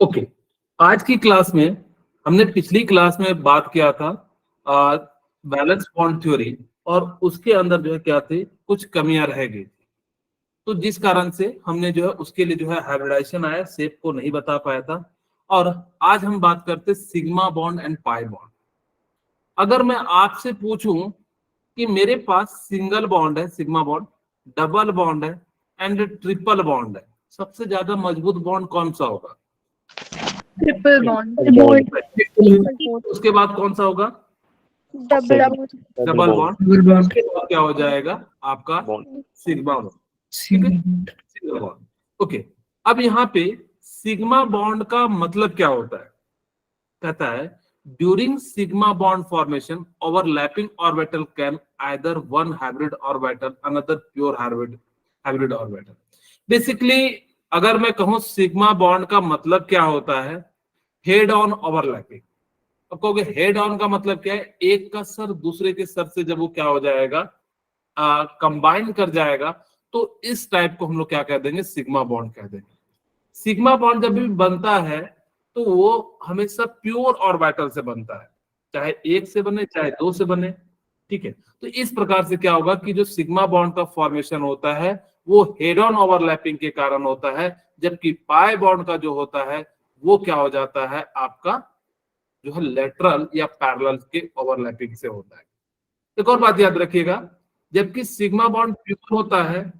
Okay, आज की class में हमने पिछली क्लास में बात किया था बैलेंस बॉन्ड थ्योरी, और उसके अंदर जो है क्या थे, कुछ कमियां रह गई थी। तो जिस कारण से हमने जो है उसके लिए जो है हाइब्रिडाइजेशन आया, शेप को नहीं बता पाया था। और आज हम बात करते sigma bond and pi bond. अगर मैं आपसे पूछूं कि मेरे पास सिंगल बॉन्ड है सिग्मा बॉन्ड, डबल बॉन्ड है एंड ट्रिपल बॉन्ड है, सबसे ज्यादा मजबूत बॉन्ड कौन सा होगा? Triple bond. उसके बाद कौन सा होगा? Double bond. उसके बाद क्या हो जाएगा आपका? Sigma bond. ठीक है, सिग्मा बॉन्ड। ओके, अब यहाँ पे सिग्मा बॉन्ड का मतलब क्या होता है? कहता है during sigma bond formation overlapping orbital can either one hybrid orbital another pure hybrid orbital. Basically अगर मैं कहूं सिग्मा बॉन्ड का मतलब क्या होता है, हेड ऑन ओवरलैपिंग। अब कहोगे हेड ऑन का मतलब क्या है? एक का सर दूसरे के सर से जब वो क्या हो जाएगा, कंबाइन कर जाएगा, तो इस टाइप को हम लोग क्या कह देंगे? सिग्मा बॉन्ड कह देंगे। सिग्मा बॉन्ड जब भी बनता है तो वो हमेशा प्योर ऑर्बिटल से बनता है, चाहे एक से बने चाहे दो से बने। ठीक है, तो इस प्रकार से क्या होगा कि जो सिग्मा बॉन्ड का फॉर्मेशन होता है वो हेड ऑन ओवरलैपिंग के कारण होता है, जबकि पाई बॉन्ड का जो होता है वो क्या हो जाता है आपका, जो है लेटरल या पैरेलल के ओवरलैपिंग से होता है। एक और बात याद रखिएगा, जबकि सिग्मा बॉन्ड प्योर होता है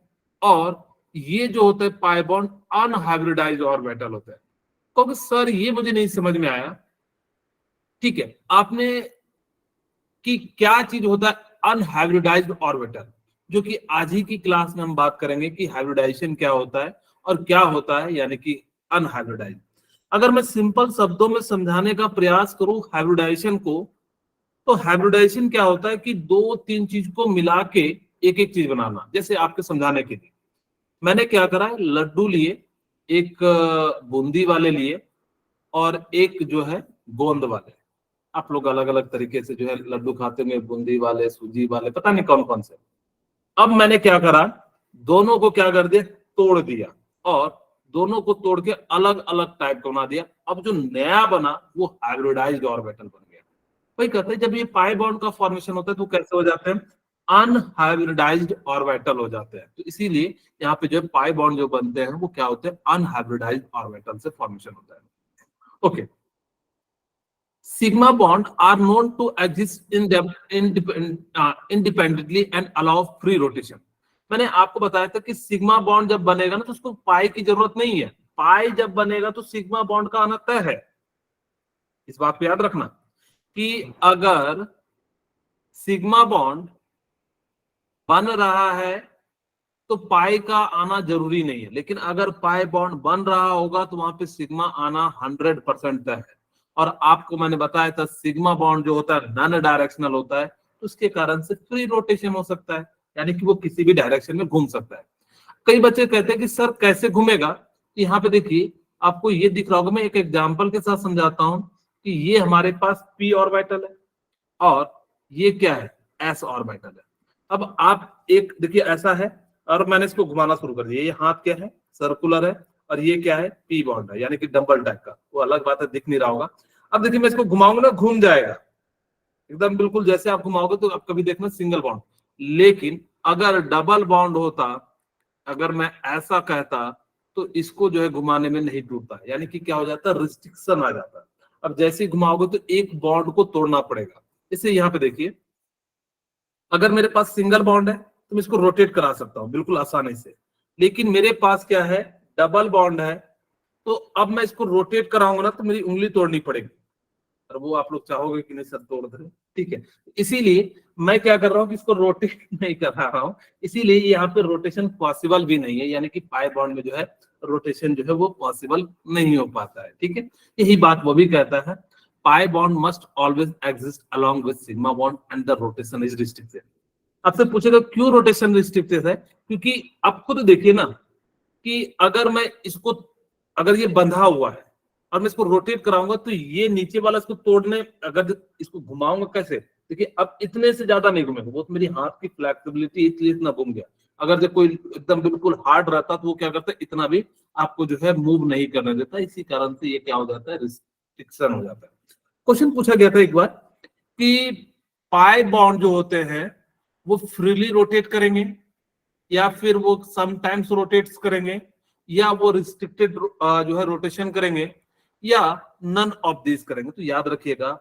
और ये जो होता है पाई बॉन्ड अनहाइब्रिडाइज्ड ऑर्बिटल होता है। क्योंकि सर ये मुझे नहीं समझ में आया, ठीक है, आपने कि क्या चीज होता है अनहाइब्रिडाइज्ड ऑर्बिटल, जो कि आज ही की क्लास में हम बात करेंगे कि हाइब्रिडाइजेशन क्या होता है और क्या होता है, यानी कि अनहाइब्रिडाइज्ड। अगर मैं सिंपल शब्दों में समझाने का प्रयास करूं हाइब्रिडाइजेशन को, तो हाइब्रिडाइजेशन क्या होता है कि दो तीन चीज को मिला के एक एक चीज बनाना। जैसे आपके समझाने के लिए मैंने क्या करा, लड्डू लिए, एक बूंदी वाले लिए और एक जो है गोंद वाले। आप लोग अलग अलग तरीके से जो है लड्डू खाते होंगे, बूंदी वाले, सूजी वाले, पता नहीं कौन कौन से। अब मैंने क्या करा, दोनों को क्या कर दिया, तोड़ दिया, और दोनों को तोड़ के अलग अलग टाइप का बना दिया। अब जो नया बना वो हाइब्रिडाइज्ड ऑर्बिटल बन गया। वही कहते हैं जब ये पाई बॉन्ड का फॉर्मेशन होता है तो कैसे हो जाते हैं? अनहाइब्रिडाइज्ड ऑर्बिटल हो जाते हैं। तो इसीलिए यहाँ पे जो पाई बॉन्ड जो बनते हैं वो क्या होते हैं? अनहाइब्रिडाइज्ड ऑर्बिटल से फॉर्मेशन होता है। Okay, sigma bond are known to exist independently and allow free rotation। मैंने आपको बताया था कि सिग्मा बॉन्ड जब बनेगा ना तो उसको पाई की जरूरत नहीं है। पाई जब बनेगा तो सिग्मा बॉन्ड का आना तय है। इस बात को याद रखना कि अगर सिग्मा बॉन्ड बन रहा है तो पाई का आना जरूरी नहीं है, लेकिन अगर पाई बॉन्ड बन रहा होगा तो वहां पे सिग्मा आना 100% तय है। और आपको मैंने बताया था सिग्मा बॉन्ड जो होता है नॉन डायरेक्शनल होता है, तो उसके कारण से फ्री रोटेशन हो सकता है, यानी कि वो किसी भी डायरेक्शन में घूम सकता है। कई बच्चे कहते हैं कि सर कैसे घूमेगा? यहाँ पे देखिए आपको ये दिख रहा होगा, मैं एक एग्जाम्पल के साथ समझाता हूँ कि ये हमारे पास पी ऑर्बिटल है और ये क्या है? एस ऑर्बिटल है। अब आप एक देखिए ऐसा है और मैंने इसको घुमाना शुरू कर दिया, ये हाथ क्या है? सर्कुलर है, और ये क्या है? पी बॉन्ड है, यानी कि डबल टाइप का। वो अलग बात है, दिख नहीं रहा होगा। अब देखिए मैं इसको घुमाऊंगा ना, घूम जाएगा एकदम बिल्कुल जैसे आप घुमाओगे। तो आप कभी देखना सिंगल बॉन्ड, लेकिन अगर डबल बॉन्ड होता, अगर मैं ऐसा कहता, तो इसको जो है घुमाने में नहीं टूटता, यानी कि क्या हो जाता है? रिस्ट्रिक्शन आ जाता है। अब जैसे ही घुमाओगे तो एक बॉन्ड को तोड़ना पड़ेगा। इसे यहाँ पे देखिए, अगर मेरे पास सिंगल बॉन्ड है तो मैं इसको रोटेट करा सकता हूँ बिल्कुल आसानी से, लेकिन मेरे पास क्या है? डबल बॉन्ड है। तो अब मैं इसको रोटेट कराऊंगा ना तो मेरी उंगली तोड़नी पड़ेगी, और वो आप लोग चाहोगे कि नहीं सर तोड़ दे, ठीक है। इसीलिए मैं क्या कर रहा हूँ कि इसको रोटेट नहीं कर रहा हूँ, इसीलिए यहाँ पे रोटेशन पॉसिबल भी नहीं है, यानी कि पाई बॉन्ड में जो है रोटेशन जो है वो पॉसिबल नहीं हो पाता है, ठीक है। यही बात वो भी कहता है, pi bond must always exist along with sigma bond and the rotation is restricted. आपसे पूछेगा क्यों रोटेशन रिस्ट्रिक्टेड है? क्योंकि आप खुद देखिए ना कि अगर मैं इसको, अगर ये बंधा हुआ है और मैं इसको रोटेट कराऊंगा तो ये नीचे वाला इसको तोड़ने, अगर इसको घुमाऊंगा कैसे? देखिए अब इतने से ज्यादा नहीं घूमेगा, वो तो मेरी हाथ की फ्लेक्सिबिलिटी इसलिए इतना घूम गया। अगर जो कोई एकदम बिल्कुल हार्ड रहता तो वो क्या करता है, इतना भी आपको जो है मूव नहीं करने देता, इसी कारण से ये क्या हो जाता है, रिस्ट्रिक्शन हो जाता है। क्वेश्चन पूछा गया था एक बार कि पाई बॉन्ड जो होते हैं वो फ्रीली रोटेट करेंगे या फिर वो समटाइम्स रोटेट्स करेंगे या वो रिस्ट्रिक्टेड जो है रोटेशन करेंगे या नन ऑफ दिस करेंगे। तो याद रखिएगा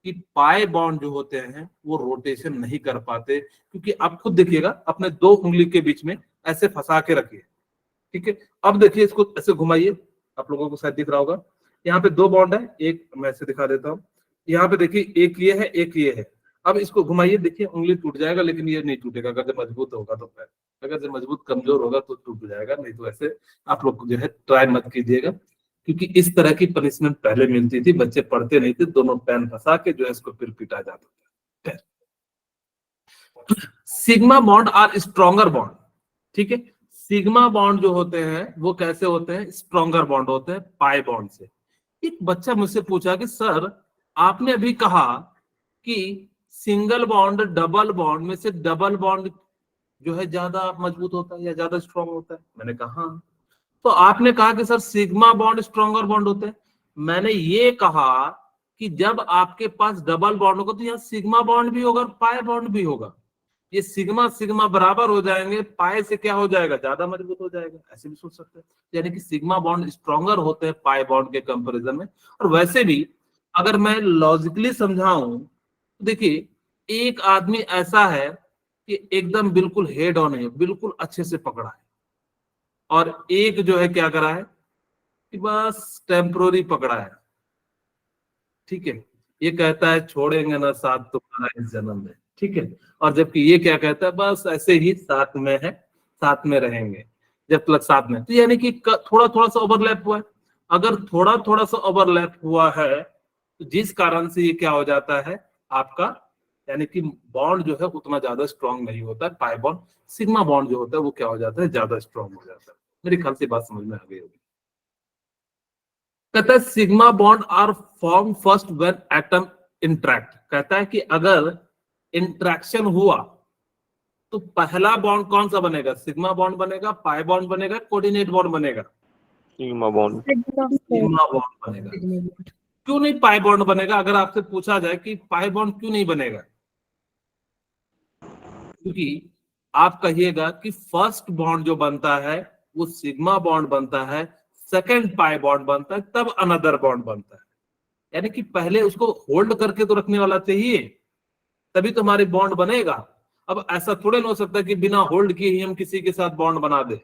कि पाई बॉन्ड जो होते हैं वो रोटेशन नहीं कर पाते, क्योंकि आप खुद देखिएगा अपने दो उंगली के बीच में ऐसे फंसा के रखिए, ठीक है। अब देखिए इसको ऐसे घुमाइए, आप लोगों को शायद दिख रहा होगा, यहाँ पे दो बॉन्ड है, एक मैं ऐसे दिखा देता हूँ, यहाँ पे देखिए एक ये है एक ये है। अब इसको घुमाइए, देखिए उंगली टूट जाएगा लेकिन ये नहीं टूटेगा, अगर जो मजबूत होगा तो पैर, अगर जो मजबूत कमजोर होगा तो टूट जाएगा, नहीं तो ऐसे आप लोग जो है ट्राई मत कीजिएगा, क्योंकि इस तरह की पनिशमेंट पहले मिलती थी, बच्चे पढ़ते नहीं थे, दोनों पैन फंसा के जो है इसको फिर पिटा जाता था। Sigma bond are stronger bond, ठीक है। सिग्मा बॉन्ड जो होते हैं वो कैसे होते हैं, स्ट्रॉन्गर बॉन्ड होते हैं पाई बॉन्ड से। एक बच्चा मुझसे पूछा कि सर आपने अभी कहा कि सिंगल बॉन्ड डबल बॉन्ड में से डबल बॉन्ड जो है ज्यादा मजबूत होता है या ज्यादा स्ट्रॉन्ग होता है। मैंने कहा हाँ। तो आपने कहा कि sir sigma bond stronger bond होते हैं। मैंने ये कहा कि जब आपके पास डबल बॉन्ड होगा तो यहाँ सिग्मा बॉन्ड भी होगा और पाई बॉन्ड भी होगा, ये सिग्मा सिग्मा बराबर हो जाएंगे, पाई से क्या हो जाएगा, ज्यादा मजबूत हो जाएगा, ऐसे भी सोच सकते हैं। यानी कि सिग्मा बॉन्ड स्ट्रॉन्गर होते हैं पाई बॉन्ड के कंपैरिजन में। और वैसे भी अगर मैं लॉजिकली समझाऊं तो देखिए एक आदमी ऐसा है कि एकदम बिल्कुल हेड ऑन है, बिल्कुल अच्छे से पकड़ा है, और एक जो है क्या करा है कि बस टेम्पोररी पकड़ा है, ठीक है। ये कहता है छोड़ेंगे ना साथ तुम्हारा इस जन्म में, ठीक है। और जबकि ये क्या कहता है, बस ऐसे ही साथ में है, साथ में रहेंगे जब तक साथ में। तो यानी कि थोड़ा थोड़ा सा ओवरलैप हुआ है। अगर थोड़ा थोड़ा सा ओवरलैप हुआ है तो जिस कारण से ये क्या हो जाता है आपका, यानी कि बॉन्ड जो है उतना ज्यादा स्ट्रांग नहीं होता है पाई बॉन्ड। सिग्मा बॉन्ड जो होता है वो क्या हो जाता है, ज्यादा स्ट्रांग हो जाता है। मेरे ख्याल से बात समझ में आ गई होगी। कहता है sigma bond are form first when atom interact. कहता है कि अगर इंट्रैक्शन हुआ तो पहला बॉन्ड कौन सा बनेगा, सिग्मा बॉन्ड बनेगा, पाई बॉन्ड बनेगा, कोऑर्डिनेट बॉन्ड बनेगा, सिग्मा बॉन्ड। सिग्मा बॉन्ड बनेगा। क्यों नहीं पाई बॉन्ड बनेगा, अगर आपसे पूछा जाए कि पाई बॉन्ड क्यों नहीं बनेगा, क्योंकि आप कहिएगा कि फर्स्ट बॉन्ड जो बनता है वो सिग्मा बॉन्ड बनता है, सेकंड पाई बॉन्ड बनता है, तब अनदर बॉन्ड बनता है। यानी कि पहले उसको होल्ड करके तो रखने वाला चाहिए, तभी तो हमारे बॉन्ड बनेगा। अब ऐसा थोड़े ना हो सकता कि बिना होल्ड किए ही हम किसी के साथ बॉन्ड बना दे।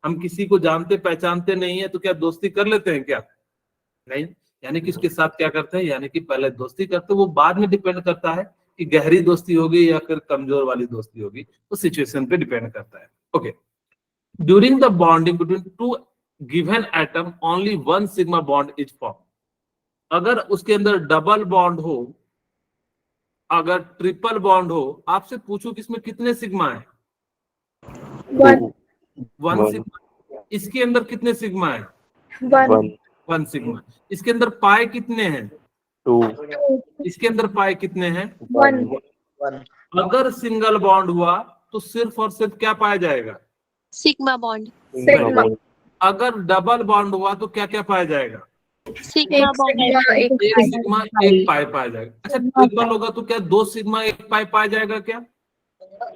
हम किसी को जानते पहचानते नहीं है तो क्या दोस्ती कर लेते हैं क्या, नहीं। यानी कि उसके साथ क्या करते हैं, यानी कि पहले दोस्ती करते हैं, वो बाद में डिपेंड करता है कि गहरी दोस्ती होगी या फिर कमजोर वाली दोस्ती होगी, तो सिचुएशन पे डिपेंड करता है। Okay, during the bonding between two given atom only one sigma bond is form. अगर उसके अंदर डबल बॉन्ड हो, अगर ट्रिपल बॉन्ड हो, आपसे पूछो कि इसमें कितने सिग्मा है, वन सिग्मा। इसके अंदर कितने सिग्मा है, वन सिग्मा। इसके अंदर पाई कितने हैं, 2। इसके अंदर पाई कितने हैं, 1। अगर सिंगल बॉन्ड हुआ तो सिर्फ और सिर्फ क्या पाया जाएगा, सिग्मा बॉन्ड। सिग्मा। अगर डबल बॉन्ड हुआ तो क्या क्या पाया जाएगा, सिग्मा बॉन्ड। एक सिग्मा एक पाई पाया जाएगा। अच्छा ट्रिपल होगा तो क्या दो सिग्मा एक पाई पाया जाएगा क्या,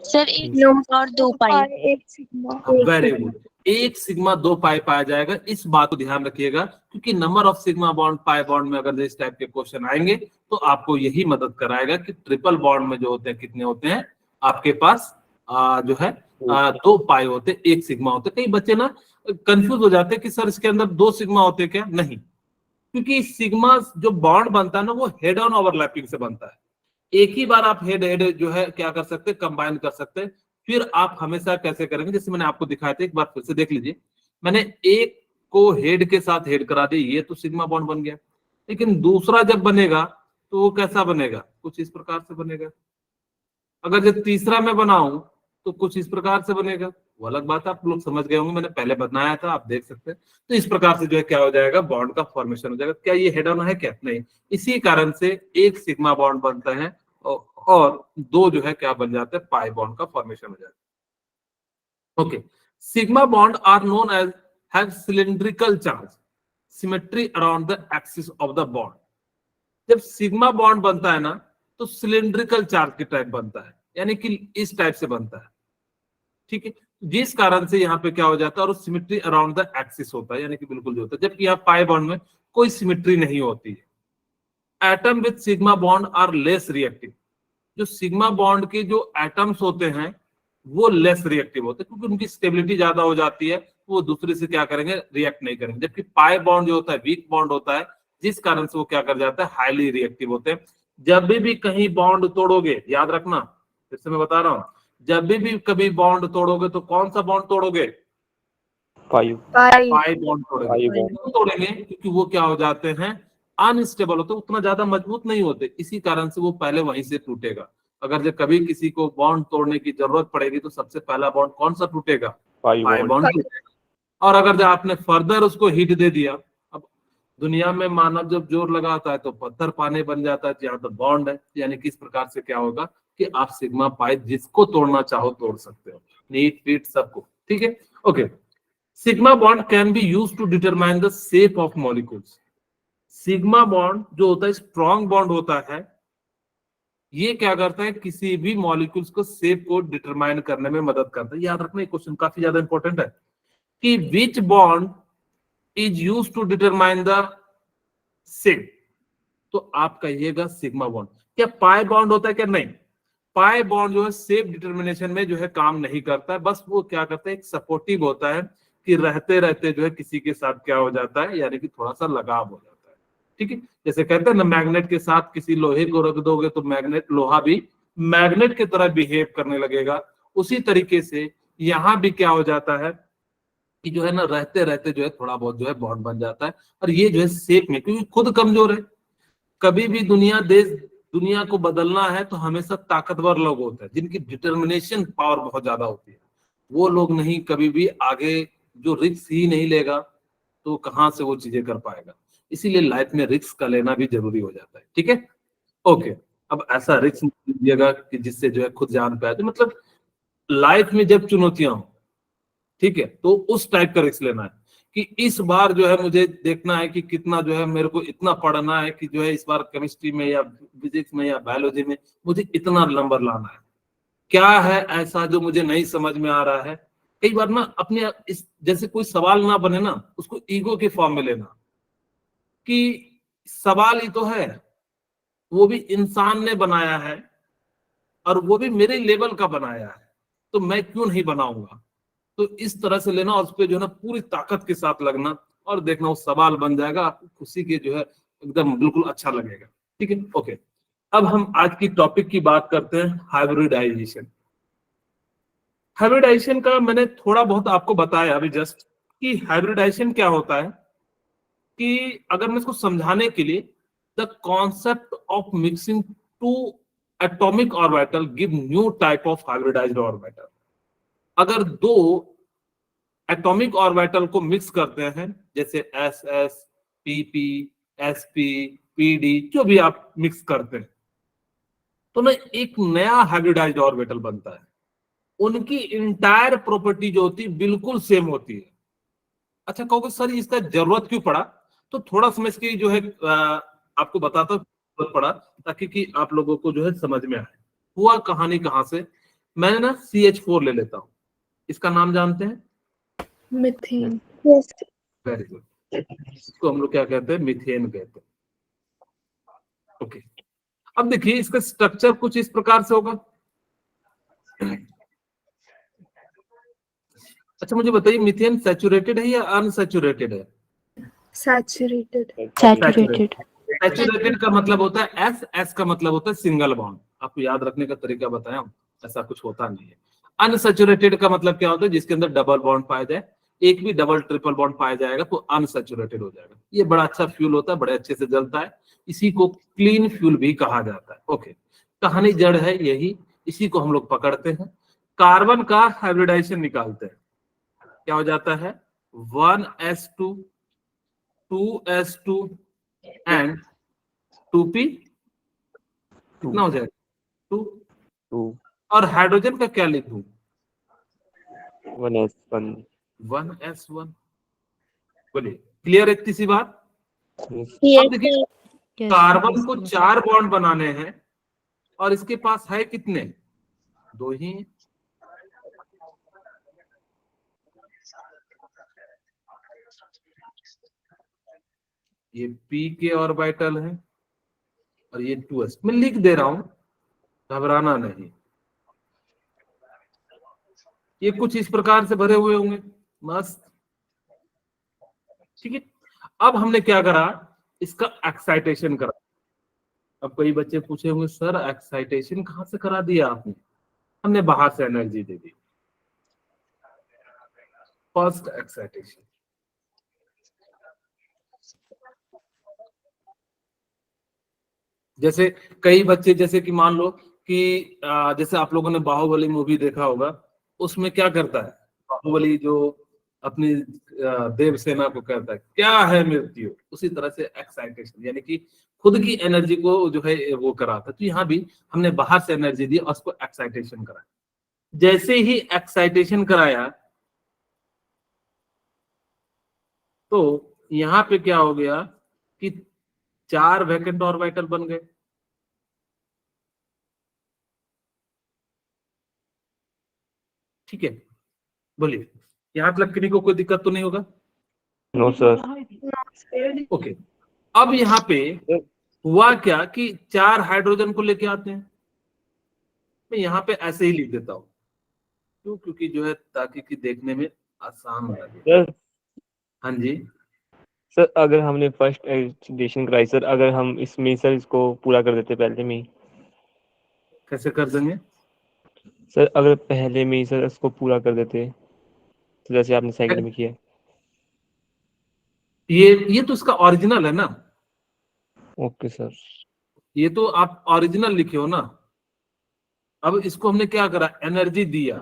सर एक और 2 पाई। एक सिग्मा। वेरी गुड, एक सिग्मा 2 पाई पाया जाएगा। इस बात को ध्यान रखिएगा, क्योंकि number of sigma bond pi bond में अगर इस टाइप के क्वेश्चन आएंगे तो आपको यही मदद कराएगा कि ट्रिपल बॉन्ड में जो होते हैं कितने होते हैं आपके पास, जो है 2 पाई होते, 1 सिग्मा होते। कई बच्चे ना कंफ्यूज हो जाते हैं कि सर इसके अंदर 2 सिग्मा होते क्या, नहीं, क्योंकि सिग्मा जो बॉन्ड बनता है ना वो हेड ऑन ओवरलैपिंग से बनता है। एक ही बार आप हेड हेड जो है क्या कर सकते हैं, कंबाइन कर सकते हैं। फिर आप हमेशा कैसे करेंगे, जैसे मैंने आपको दिखाया था, एक बार फिर से देख लीजिए। मैंने एक को हेड के साथ हेड करा दिया, ये तो सिग्मा बॉन्ड बन गया। लेकिन दूसरा जब बनेगा तो वो कैसा बनेगा, कुछ इस प्रकार से बनेगा। अगर जब तीसरा मैं बनाऊं तो कुछ इस प्रकार से बनेगा। वो अलग बात है, आप लोग समझ गए होंगे, मैंने पहले बनाया था, आप देख सकते हैं। तो इस प्रकार से जो है क्या हो जाएगा, बॉन्ड का फॉर्मेशन हो जाएगा। क्या ये हेड ऑन है क्या, नहीं। इसी कारण से एक सिग्मा बॉन्ड बनता है और 2 जो है क्या बन जाता है, पाई बॉन्ड का फॉर्मेशन हो जाता है। Okay, sigma bond are known as have cylindrical charge, symmetry around the axis of the bond. जब सिग्मा बॉन्ड बनता है ना तो सिलिंड्रिकल चार्ज के टाइप बनता है, यानी कि इस टाइप से बनता है, ठीक है, जिस कारण से यहाँ पे क्या हो जाता है, और सिमेट्री अराउंड द एक्सिस होता है, यानी कि बिल्कुल जो होता है, जबकि यहाँ पाई बॉन्ड में कोई सिमेट्री नहीं होती है। Atom with sigma bond are less reactive, जो सिग्मा बॉन्ड के जो एटम्स होते हैं वो लेस रिएक्टिव होते हैं, क्योंकि उनकी स्टेबिलिटी ज्यादा हो जाती है, वो दूसरे से क्या करेंगे, रिएक्ट नहीं करेंगे। जबकि पाई बॉन्ड जो होता है वीक बॉन्ड होता है, जिस कारण से वो क्या कर जाता है, हाईली रिएक्टिव होते हैं। जब भी कहीं बॉन्ड तोड़ोगे, याद रखना, फिर से मैं बता रहा हूं, जब भी कभी बॉन्ड तोड़ोगे तो कौन सा बॉन्ड तोड़ोगे, पाई बॉन्ड तोड़ेंगे। क्यों तोड़ेंगे, क्योंकि वो क्या हो जाते हैं, अनस्टेबल होते, उतना ज्यादा मजबूत नहीं होते, इसी कारण से वो पहले वहीं से टूटेगा। अगर जब कभी किसी को बॉन्ड तोड़ने की जरूरत पड़ेगी तो सबसे पहला बॉन्ड कौन सा टूटेगा, पाई बॉन्ड टूटेगा। और अगर जब आपने फर्दर उसको हिट दे दिया, अब दुनिया में मानव जब जोर लगाता है तो पत्थर पानी बन जाता है, जहाँ तो बॉन्ड है, यानी कि इस प्रकार से क्या होगा कि आप सिग्मा पाई जिसको तोड़ना चाहो तोड़ सकते हो, नीट फीट सबको, ठीक है। Okay, sigma bond can be use to determine the shape of molecules. Sigma bond जो होता है स्ट्रॉन्ग बॉन्ड होता है, ये क्या करता है, किसी भी मॉलिक्यूल्स को शेप को डिटरमाइन करने में मदद करता है। याद रखना, ये क्वेश्चन काफी ज्यादा इंपॉर्टेंट है कि which bond is use to determine the shape, तो आप कहिएगा सिग्मा बॉन्ड। क्या पाई बॉन्ड होता है क्या, नहीं, पाई बॉन्ड जो है शेप डिटरमिनेशन में जो है काम नहीं करता है, बस वो क्या करता है, एक सपोर्टिव होता है कि रहते रहते जो है किसी के साथ क्या हो जाता है, यानी कि थोड़ा सा लगाव हो जाता है, ठीक है। जैसे कहते हैं ना, मैग्नेट के साथ किसी लोहे को रख दोगे तो मैग्नेट, लोहा भी मैग्नेट की तरह बिहेव करने लगेगा। उसी तरीके से यहाँ भी क्या हो जाता है कि जो है ना, रहते रहते जो है थोड़ा बहुत जो है बॉन्ड बन जाता है, और ये जो है शेप में, क्योंकि खुद कमजोर है। कभी भी दुनिया को बदलना है तो हमेशा ताकतवर लोग होते हैं, जिनकी डिटर्मिनेशन पावर बहुत ज्यादा होती है, वो लोग नहीं कभी भी आगे, जो रिस्क ही नहीं लेगा तो कहां से वो चीजें कर पाएगा। इसीलिए लाइफ में रिस्क का लेना भी जरूरी हो जाता है, ठीक है। ओके, अब ऐसा रिस्क लीजिएगा कि जिससे जो है खुद जान पाए, तो मतलब लाइफ में जब चुनौतियां हो, ठीक है, तो उस टाइप का रिस्क लेना है कि इस बार जो है मुझे देखना है कि कितना जो है मेरे को इतना पढ़ना है कि जो है इस बार केमिस्ट्री में या फिजिक्स में या बायोलॉजी में मुझे इतना नंबर लाना है। क्या है ऐसा जो मुझे नहीं समझ में आ रहा है, कई बार ना अपने इस जैसे कोई सवाल ना बने ना, उसको ईगो के फॉर्म में लेना कि सवाल ही तो है, वो भी इंसान ने बनाया है और वो भी मेरे लेवल का बनाया है, तो मैं क्यों नहीं बनाऊंगा। तो इस तरह से लेना और उस पर जो है ना पूरी ताकत के साथ लगना, और देखना वो सवाल बन जाएगा, आपको खुशी के जो है एकदम बिल्कुल अच्छा लगेगा, ठीक है। ओके, अब हम आज की टॉपिक की बात करते हैं, हाइब्रिडाइजेशन। हाइब्रिडाइजेशन का मैंने थोड़ा बहुत आपको बताया अभी जस्ट कि हाइब्रिडाइजेशन क्या होता है, कि अगर मैं इसको समझाने के लिए, the concept of mixing two atomic orbital give new type of hybridised orbital. अगर दो एटॉमिक ऑर्बिटल को मिक्स करते हैं, जैसे S S, P P, S P, P D, जो भी आप मिक्स करते हैं, तो ना एक नया हाइब्रिडाइज्ड ऑर्बिटल बनता है। उनकी इंटायर प्रॉपर्टी जो होती है बिल्कुल सेम होती है। अच्छा कहोगे सर इसका जरूरत क्यों पड़ा, तो थोड़ा समझ के जो है आपको बताता हूं जरूरत पड़ा, ताकि कि आप लोगों को जो है समझ में आए। हुआ कहानी कहां से, मैं ना CH4 ले लेता हूं, इसका नाम जानते हैं, मीथेन। वेरी गुड, इसको हम लोग क्या कहते हैं, मीथेन कहते हैं। ओके, अब देखिए इसका स्ट्रक्चर कुछ इस प्रकार से होगा। अच्छा मुझे बताइए, मीथेन सैचुरेटेड है या अनसैचुरेटेड है? सैचुरेटेड। Saturated. सैचुरेटेड का मतलब होता है एस, एस का मतलब होता है सिंगल बॉन्ड। आपको याद रखने का तरीका बताया हूं, ऐसा कुछ होता नहीं है। अनसैचुरेटेड का मतलब क्या होता है, जिसके अंदर डबल बॉन्ड पाया जाए, एक भी डबल ट्रिपल बॉन्ड पाया जाएगा तो अनसैचुरेटेड हो जाएगा। ये बड़ा अच्छा फ्यूल होता है, बड़े अच्छे से जलता है, इसी को क्लीन फ्यूल भी कहा जाता है। ओके, कहानी जड़ है यही, इसी को हम लोग पकड़ते हैं, कार्बन का हाइब्रिडाइजेशन निकालते हैं, क्या हो जाता है 1s2, 2s2 एंड 2p, कितना हो जाएगा 2। टू और हाइड्रोजन का क्या लिखूं, 1s1 1s1। बोलिए, क्लियर है इतनी सी बात? अब देखिए, कार्बन को 4 बॉन्ड बनाने हैं और इसके पास है कितने? 2 ही। ये p के ऑर्बिटल है और ये 2s। मैं लिख दे रहा हूं, घबराना नहीं। ये कुछ इस प्रकार से भरे हुए होंगे, मस्त, ठीक है। अब हमने क्या करा, इसका एक्साइटेशन करा। अब कई बच्चे पूछे होंगे, सर एक्साइटेशन कहां से करा दिया आपने? हमने बाहर से एनर्जी दे दी, फर्स्ट एक्साइटेशन। जैसे कई बच्चे, जैसे कि मान लो कि जैसे आप लोगों ने बाहुबली मूवी देखा होगा, उसमें क्या करता है बाहुबली, जो अपनी देव सेना को कहता है क्या है मृत्यु, उसी तरह से एक्साइटेशन, यानी कि खुद की एनर्जी को जो है वो कराता। तो यहाँ भी हमने बाहर से एनर्जी दी और उसको एक्साइटेशन कराया। जैसे ही एक्साइटेशन कराया तो यहाँ पे क्या हो गया कि 4 वैकेंट ऑर्बिटल बन गए। ठीक है, बोलिए, यहाँ तक किसी को कोई दिक्कत तो नहीं होगा? No sir. ओके, अब यहाँ पे हुआ क्या कि 4 हाइड्रोजन को लेके आते हैं। मैं यहाँ पे ऐसे ही लिख देता हूँ, क्यों? क्योंकि जो है ताकि कि देखने में आसान लगे। सर, हाँ जी सर अगर हमने फर्स्ट एडिशन कराई सर, अगर हम इसमें सर इसको पूरा कर देते पहले में ही। कैसे कर देंगे? सर अगर पहले में ही सर इसको पूरा कर देते, तो जैसे आपने सेकंड में किया। ये तो इसका ओरिजिनल है ना। Okay sir. ये तो आप ओरिजिनल लिखे हो ना। अब इसको हमने क्या करा, एनर्जी दिया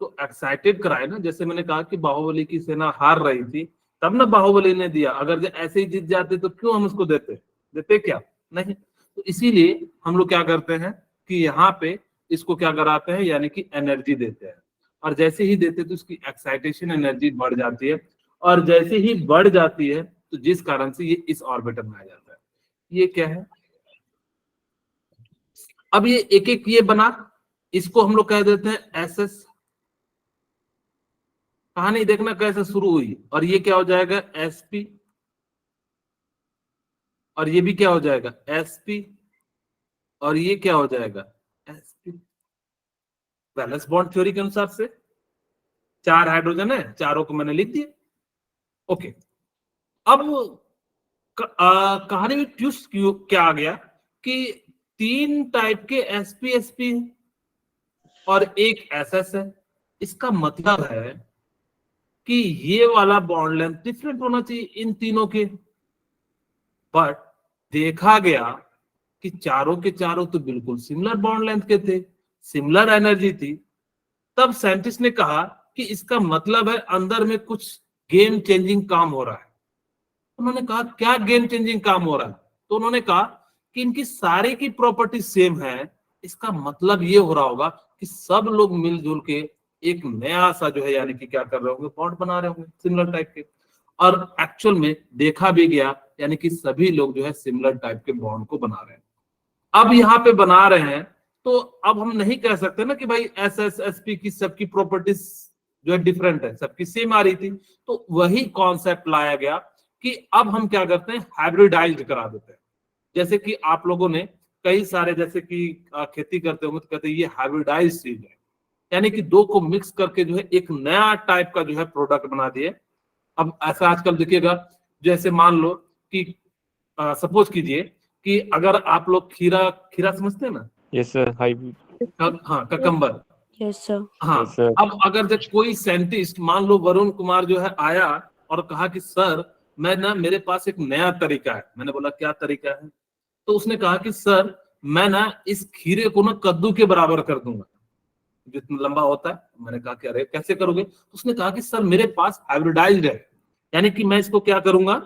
तो एक्साइटेड कराए ना। जैसे मैंने कहा कि बाहुबली की सेना हार रही थी, तब ना बाहुबली ने दिया। अगर जो ऐसे ही जीत जाते तो क्यों हम उसको देते? देते क्या? नहीं। तो इसीलिए हम लोग क्या करते हैं कि यहाँ पे इसको क्या कराते हैं, यानी कि एनर्जी देते हैं। और जैसे ही देते तो इसकी एक्साइटेशन एनर्जी बढ़ जाती है, और जैसे ही बढ़ जाती है तो जिस कारण से ये इस ऑर्बिटल में आ जाता है। ये क्या है? अब ये एक एक ये बना, इसको हम लोग कह देते हैं एसएस। कहानी देखना कैसे शुरू हुई। और ये क्या हो जाएगा, एसपी। और ये भी क्या हो जाएगा, एसपी। और ये क्या हो जाएगा, एसपी। वैलेंस बॉन्ड थ्योरी के अनुसार से 4 हाइड्रोजन है, चारों को मैंने लिख दिया। ओके, अब कहानी में ट्विस्ट क्या आ गया कि 3 टाइप के एसपी एसपी और एक एसएस है। इसका मतलब है कि ये वाला बॉन्ड लेंथ डिफरेंट होना चाहिए इन तीनों के। बट देखा गया कि चारों के चारों तो बिल्कुल सिमिलर बॉन्ड लेंथ के थे, सिमिलर एनर्जी थी। तब साइंटिस्ट ने कहा कि इसका मतलब है अंदर में कुछ गेम चेंजिंग काम हो रहा है। उन्होंने कहा क्या गेम चेंजिंग काम हो रहा है? तो उन्होंने कहा कि इनकी सारे की प्रॉपर्टी सेम है। इसका मतलब ये हो रहा होगा कि सब लोग मिलजुल के एक नया सा जो है, यानी कि क्या कर रहे होंगे, बॉन्ड बना रहे होंगे सिमिलर टाइप के। और एक्चुअल में देखा भी गया, यानी कि सभी लोग जो है सिमिलर टाइप के बॉन्ड को बना रहे हैं। अब यहाँ पे बना रहे हैं तो अब हम नहीं कह सकते ना कि भाई एस एस एस पी की सबकी प्रॉपर्टीज जो है डिफरेंट है, सबकी सेम आ रही थी। तो वही कॉन्सेप्ट लाया गया कि अब हम क्या करते हैं, हाइब्रिडाइज करा देते हैं। जैसे कि आप लोगों ने कई सारे, जैसे कि खेती करते होंगे तो कहते हैं ये हाइब्रिडाइज सीड है, यानी कि 2 को मिक्स करके जो है एक नया टाइप का जो है प्रोडक्ट बना दिए। अब ऐसा आजकल देखिएगा, जैसे मान लो कि सपोज कीजिए कि अगर आप लोग खीरा खीरा समझते हैं ना? Yes sir. हाइब्रिड। हाँ, ककम्बर। Yes sir. हाँ, Yes, sir. अब अगर जब कोई साइंटिस्ट, मान लो वरुण कुमार जो है आया और कहा कि सर मैं ना, मेरे पास एक नया तरीका है। मैंने बोला क्या तरीका है? तो उसने कहा कि सर मैं ना इस खीरे को ना कद्दू के बराबर कर दूंगा, जितना लंबा होता है। मैंने कहा कि अरे कैसे करोगे? उसने कहा कि सर मेरे पास हाइब्रिडाइज्ड है, यानी कि मैं इसको क्या करूंगा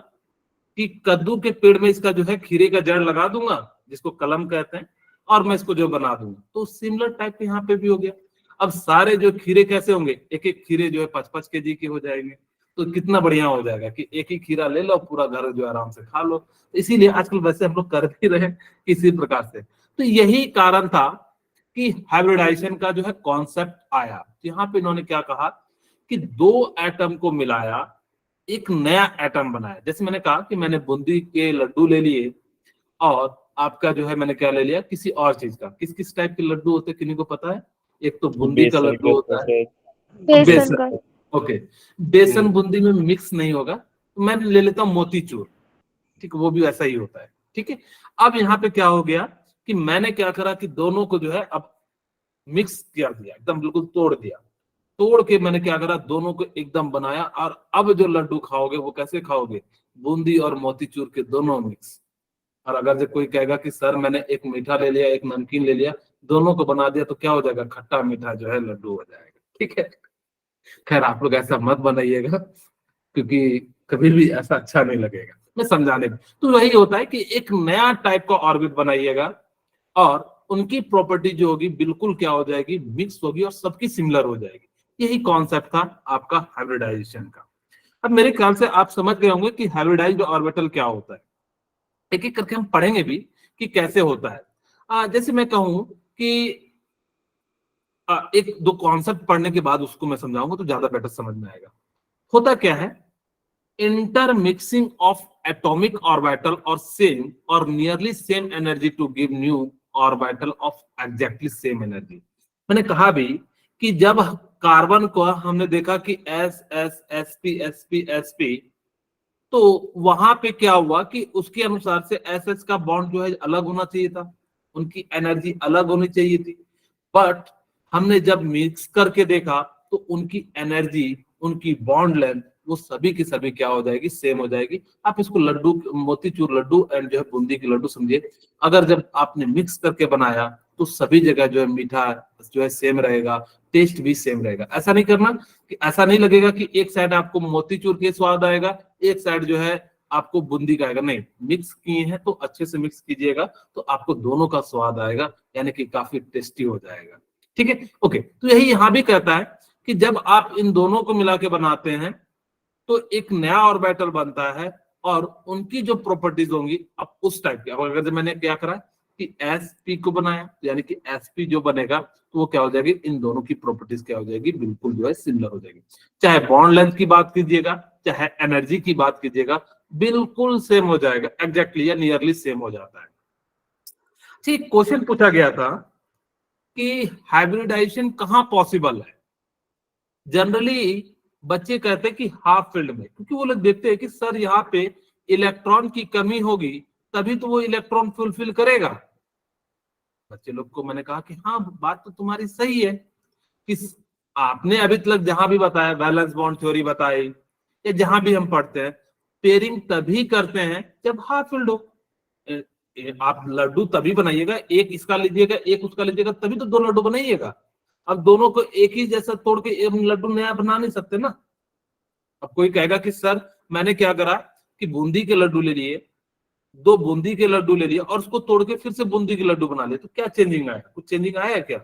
कि कद्दू के पेड़ में इसका जो है खीरे का जड़ लगा दूंगा, जिसको कलम कहते हैं, और मैं इसको जो बना दूंगा। तो सिमिलर टाइप के यहाँ पे भी हो गया। अब सारे जो खीरे कैसे होंगे, एक एक खीरे जो है 5-5 केजी के हो जाएंगे, तो कितना बढ़िया हो जाएगा कि एक ही खीरा ले लो, पूरा घर जो आराम से खा लो। तो इसीलिए आजकल वैसे हम लोग कर भी रहे हैं किसी प्रकार से। तो यही कारण था कि हाइब्रिडाइजेशन का जो है कॉन्सेप्ट आया। यहाँ पे इन्होंने क्या कहा कि दो एटम को मिलाया, एक नया एटम बनाया। जैसे मैंने कहा कि मैंने बूंदी के लड्डू ले लिए और आपका जो है मैंने क्या ले लिया, किसी और चीज का। किस किस टाइप के लड्डू होते हैं किन्हीं को पता है? एक तो बूंदी का बेसन लड्डू होता है, बेसन का। ओके, बेसन बूंदी में मिक्स नहीं होगा, तो मैं ले लेता हूँ मोतीचूर, ठीक, वो भी ऐसा ही होता है, ठीक है। अब यहाँ पे क्या हो गया कि मैंने क्या करा कि दोनों को जो है अब मिक्स कर दिया, एकदम बिल्कुल तोड़ दिया। तोड़ के मैंने क्या करा, दोनों को एकदम बनाया। और अब जो लड्डू खाओगे वो कैसे खाओगे, बूंदी और मोतीचूर के दोनों मिक्स। और अगर जो कोई कहेगा कि सर मैंने एक मीठा ले लिया एक नमकीन ले लिया, दोनों को बना दिया, तो क्या हो जाएगा, खट्टा मीठा जो है लड्डू हो जाएगा, ठीक है। खैर आप लोग ऐसा मत बनाइएगा, क्योंकि कभी भी ऐसा अच्छा नहीं लगेगा, मैं समझाने में। तो वही होता है कि एक नया टाइप का ऑर्बिट बनाइएगा और उनकी प्रॉपर्टी जो होगी बिल्कुल क्या हो जाएगी, मिक्स होगी और सबकी सिमिलर हो जाएगी। यही कॉन्सेप्ट था आपका हाइब्रिडाइजेशन का। अब मेरे ख्याल से आप समझ गए होंगे कि हाइब्रिडाइज्ड ऑर्बिटल क्या होता है। एक एक करके हम पढ़ेंगे भी कि कैसे होता है। जैसे मैं कहूं कि एक दो कॉन्सेप्ट पढ़ने के बाद उसको मैं समझाऊंगा तो ज्यादा बेटर समझ में आएगा। होता क्या है, इंटरमिक्सिंग ऑफ एटॉमिक ऑर्बिटल और सेम और nearly same energy to give new orbital of exactly same energy. मैंने कहा भी कि जब कार्बन को हमने देखा कि S S S P S P S P, तो वहां पे क्या हुआ कि उसके अनुसार से एस एस का बॉन्ड जो है अलग होना चाहिए था, उनकी एनर्जी अलग होनी चाहिए थी। बट हमने जब मिक्स करके देखा तो उनकी एनर्जी, उनकी बॉन्ड लेंथ वो सभी की सभी क्या हो जाएगी, सेम हो जाएगी। आप इसको लड्डू, मोतीचूर लड्डू एंड जो है बूंदी की लड्डू समझिए। अगर जब आपने मिक्स करके बनाया तो सभी जगह जो है मीठा जो है सेम रहेगा, टेस्ट भी सेम रहेगा। ऐसा नहीं करना कि ऐसा नहीं लगेगा कि एक साइड आपको मोतीचूर के स्वाद आएगा, एक साइड जो है आपको बूंदी का आएगा। नहीं, मिक्स किए हैं तो अच्छे से मिक्स कीजिएगा तो आपको दोनों का स्वाद आएगा, यानी कि काफी टेस्टी हो जाएगा, ठीक है। ओके, तो यही यहां भी कहता है कि जब आप इन दोनों को मिला के बनाते हैं तो एक नया ऑर्बिटल बनता है और उनकी जो प्रॉपर्टीज होंगी अब उस टाइप की। अगर मैंने क्या करा कि एसपी को बनाया, यानी कि एसपी जो बनेगा तो वो क्या हो जाएगी, इन दोनों की प्रॉपर्टीज क्या हो जाएगी, बिल्कुल जो है सिमिलर हो जाएगी। चाहे बॉन्ड लेंथ की बात कीजिएगा, चाहे एनर्जी की बात कीजिएगा, बिल्कुल सेम हो जाएगा, एग्जैक्टली या नियरली सेम हो जाता है। ठीक, क्वेश्चन पूछा गया था कि हाइब्रिडाइजेशन कहां पॉसिबल है। जनरली बच्चे कहते हैं कि हाफ फील्ड में, क्योंकि वो लोग देखते हैं कि सर यहाँ पे इलेक्ट्रॉन की कमी होगी तभी तो वो इलेक्ट्रॉन फुलफिल करेगा। बच्चे लोग को मैंने कहा कि हाँ बात तो तुम्हारी सही है कि आपने अभी तक जहां भी बताया, वैलेंस बॉन्ड थ्योरी बताई या जहां भी हम पढ़ते हैं, पेयरिंग तभी करते हैं जब हाफ फील्ड हो। आप लड्डू तभी बनाइएगा, एक इसका लीजिएगा एक उसका लीजिएगा, तभी तो दो लड्डू बनाइएगा। अब दोनों को एक ही जैसा तोड़ के एक लड्डू नया बना नहीं सकते ना। अब कोई कहेगा कि सर मैंने क्या करा कि बूंदी के लड्डू ले लिए, दो बूंदी के लड्डू ले लिए और उसको तोड़ के फिर से बूंदी के लड्डू बना लिए, तो क्या चेंजिंग आया? कुछ चेंजिंग आया क्या?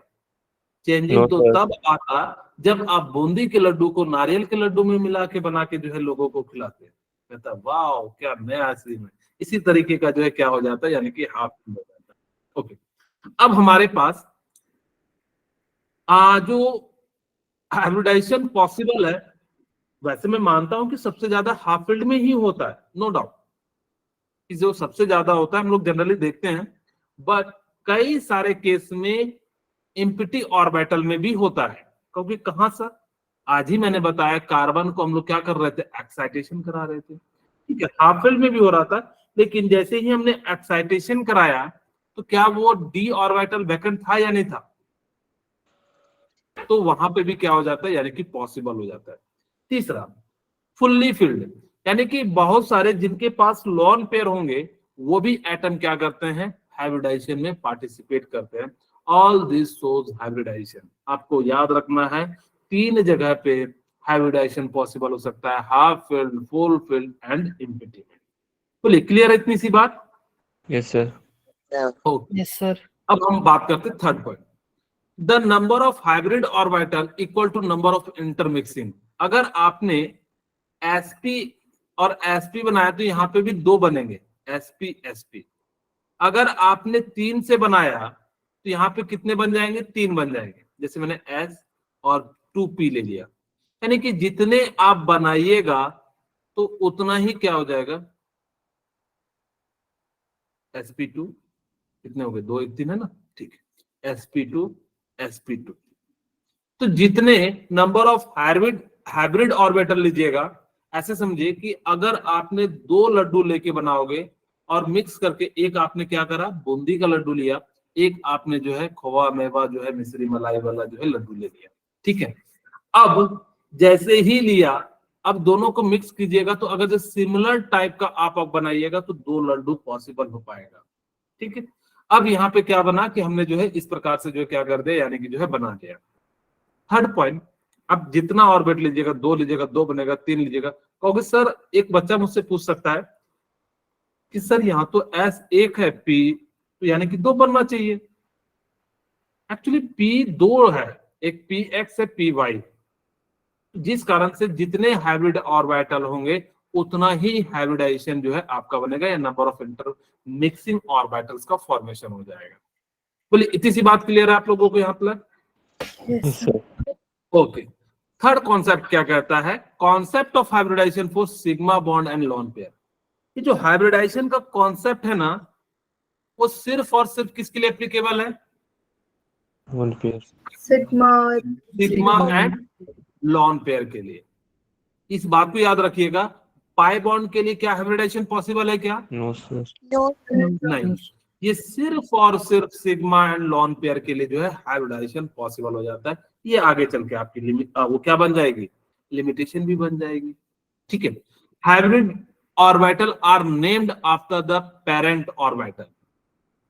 चेंजिंग तो तब आता जब आप बूंदी के लड्डू को नारियल के लड्डू में मिला के बना के जो है लोगों को खिलाते हैं। कहता वाह क्या नया सीन है। इसी तरीके का जो है क्या हो जाता है, यानी कि हाफ हो जाता है। ओके, अब हमारे पास जो हाइब्रिडाइजेशन पॉसिबल है, वैसे मैं मानता हूं कि सबसे ज्यादा हाफ फील्ड में ही होता है, नो डाउट कि जो सबसे ज्यादा होता है हम लोग जनरली देखते हैं। बट कई सारे केस में एम्प्टी ऑर्बिटल में भी होता है, क्योंकि कहां सर, आज ही मैंने बताया कार्बन को हम लोग क्या कर रहे थे, एक्साइटेशन करा रहे थे, ठीक है। हाफ फील्ड में भी हो रहा था, लेकिन जैसे ही हमने एक्साइटेशन कराया तो क्या वो डी ऑर्बिटल वैकेंट था या नहीं था, तो वहां पे भी क्या हो जाता है, यानी कि पॉसिबल हो जाता है। तीसरा, फुल्ली फील्ड, यानी कि बहुत सारे जिनके पास लोन पेयर होंगे वो भी एटम क्या करते हैं, हाइब्रिडाइजेशन में पार्टिसिपेट करते हैं। All this shows hybridization. आपको याद रखना है 3 जगह पे हाइब्रिडाइजेशन पॉसिबल हो सकता है, half filled, full filled and empty filled. बोलिए क्लियर है इतनी सी बात? Yes sir. Okay, yes sir. अब हम बात करते हैं third point. The number of hybrid orbital equal to number of intermixing. अगर आपने sp और sp बनाया तो यहाँ पे भी 2 बनेंगे, sp sp। अगर आपने 3 से बनाया तो यहाँ पे कितने बन जाएंगे, 3 बन जाएंगे। जैसे मैंने s और 2p ले लिया, यानी कि जितने आप बनाइएगा तो उतना ही क्या हो जाएगा, sp2 कितने हो गए, 2 1 3 है ना, ठीक है, sp2 sp2। तो जितने नंबर ऑफ हाइब्रिड ऑर्बिटल लीजिएगा, ऐसे समझिए कि अगर आपने 2 लड्डू लेके बनाओगे और मिक्स करके, एक आपने क्या करा, बूंदी का लड्डू लिया, एक आपने जो है खोवा मेवा जो है मिश्री मलाई वाला जो है लड्डू ले लिया, ठीक है। अब जैसे ही लिया, अब दोनों को मिक्स कीजिएगा तो अगर जो सिमिलर टाइप का आप बनाइएगा तो 2 लड्डू पॉसिबल हो पाएगा, ठीक है। अब यहाँ पे क्या बना कि हमने जो है इस प्रकार से जो है क्या कर दिया, यानी कि जो है बना दिया। थर्ड पॉइंट, अब जितना ऑर्बिट लीजिएगा, 2 लीजिएगा 2 बनेगा, 3 लीजिएगा। कहोगे सर, एक बच्चा मुझसे पूछ सकता है कि सर यहाँ तो S 1 है, P तो यानी कि 2 बनना चाहिए। एक्चुअली P 2 है, एक PX है, PY, जिस कारण से जितने हाइब्रिड ऑर्बिटल होंगे उतना ही हाइब्रिडाइजेशन जो है आपका बनेगा, या number of inter mixing orbitals का फॉर्मेशन हो जाएगा। बोलिए, इतनी सी बात क्लियर है आप लोगों को यहाँ पर? Yes, sir. Okay. Third concept क्या कहता है, concept of hybridization for sigma bond and lone pair. ये जो हाइब्रिडाइजेशन का कॉन्सेप्ट है ना, वो सिर्फ और सिर्फ किसके लिए एप्लीकेबल है, one pair, sigma and lone pair के लिए। इस बात को याद रखिएगा, पाई बॉन्ड के लिए क्या हाइब्रिडाइजेशन पॉसिबल है क्या? नो सर, नहीं, ये सिर्फ और सिर्फ सिग्मा एंड लॉन पेयर के लिए जो है हाइब्रिडाइजेशन पॉसिबल हो जाता है। ये आगे चल के आपकी लिमिट वो क्या बन जाएगी, लिमिटेशन भी बन जाएगी, ठीक है। Hybrid orbital are named after the parent orbital.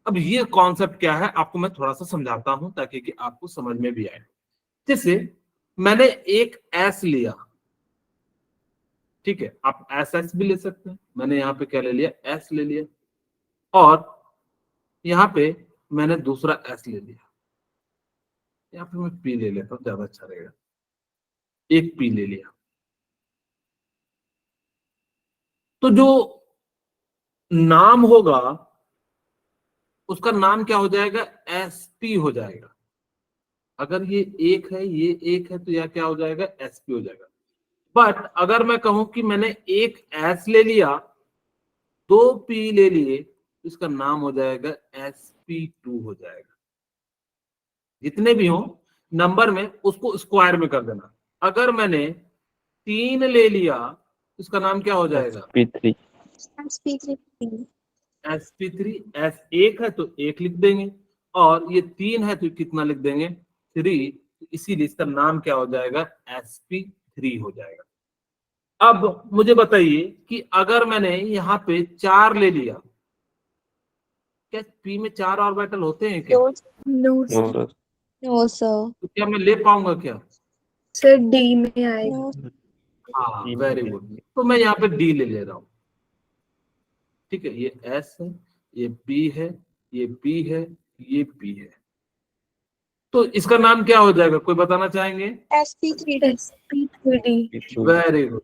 अब ये कॉन्सेप्ट क्या है आपको मैं थोड़ा सा समझाता हूं ताकि कि आपको समझ में भी आए। जैसे मैंने एक S लिया, ठीक है, आप SS भी ले सकते हैं। मैंने यहाँ पे क्या ले लिया, S ले लिया, और यहाँ पे मैंने दूसरा S ले लिया। यहाँ पे मैं P ले लेता हूँ, ज्यादा अच्छा रहेगा। एक P ले लिया, तो जो नाम होगा उसका नाम क्या हो जाएगा, SP हो जाएगा। अगर ये एक है, ये एक है, तो यह क्या हो जाएगा, SP हो जाएगा। बट अगर मैं कहूं कि मैंने एक S ले लिया, 2 P ले लिए, इसका नाम हो जाएगा SP2 हो जाएगा। जितने भी हो नंबर में उसको स्क्वायर में कर देना। अगर मैंने 3 ले लिया, इसका नाम क्या हो जाएगा, P3, SP3। S 1 है तो 1 लिख देंगे, और ये 3 है तो कितना लिख देंगे, 3, इसीलिए इसका नाम क्या हो जाएगा, SP3 हो जाएगा। अब मुझे बताइए कि अगर मैंने यहाँ पे 4 ले लिया, क्या P में 4 ऑर्बिटल होते हैं क्या? No, no sir. Sir, no sir, तो क्या मैं ले पाऊंगा क्या? Sir, D में आएगा. हाँ, वेरी गुड। तो मैं यहाँ पे D ले रहा हूँ, ठीक है। ये S है, ये P है, ये P है, ये P है, तो इसका नाम क्या हो जाएगा, कोई बताना चाहेंगे? SP3D, SP3D. Very good,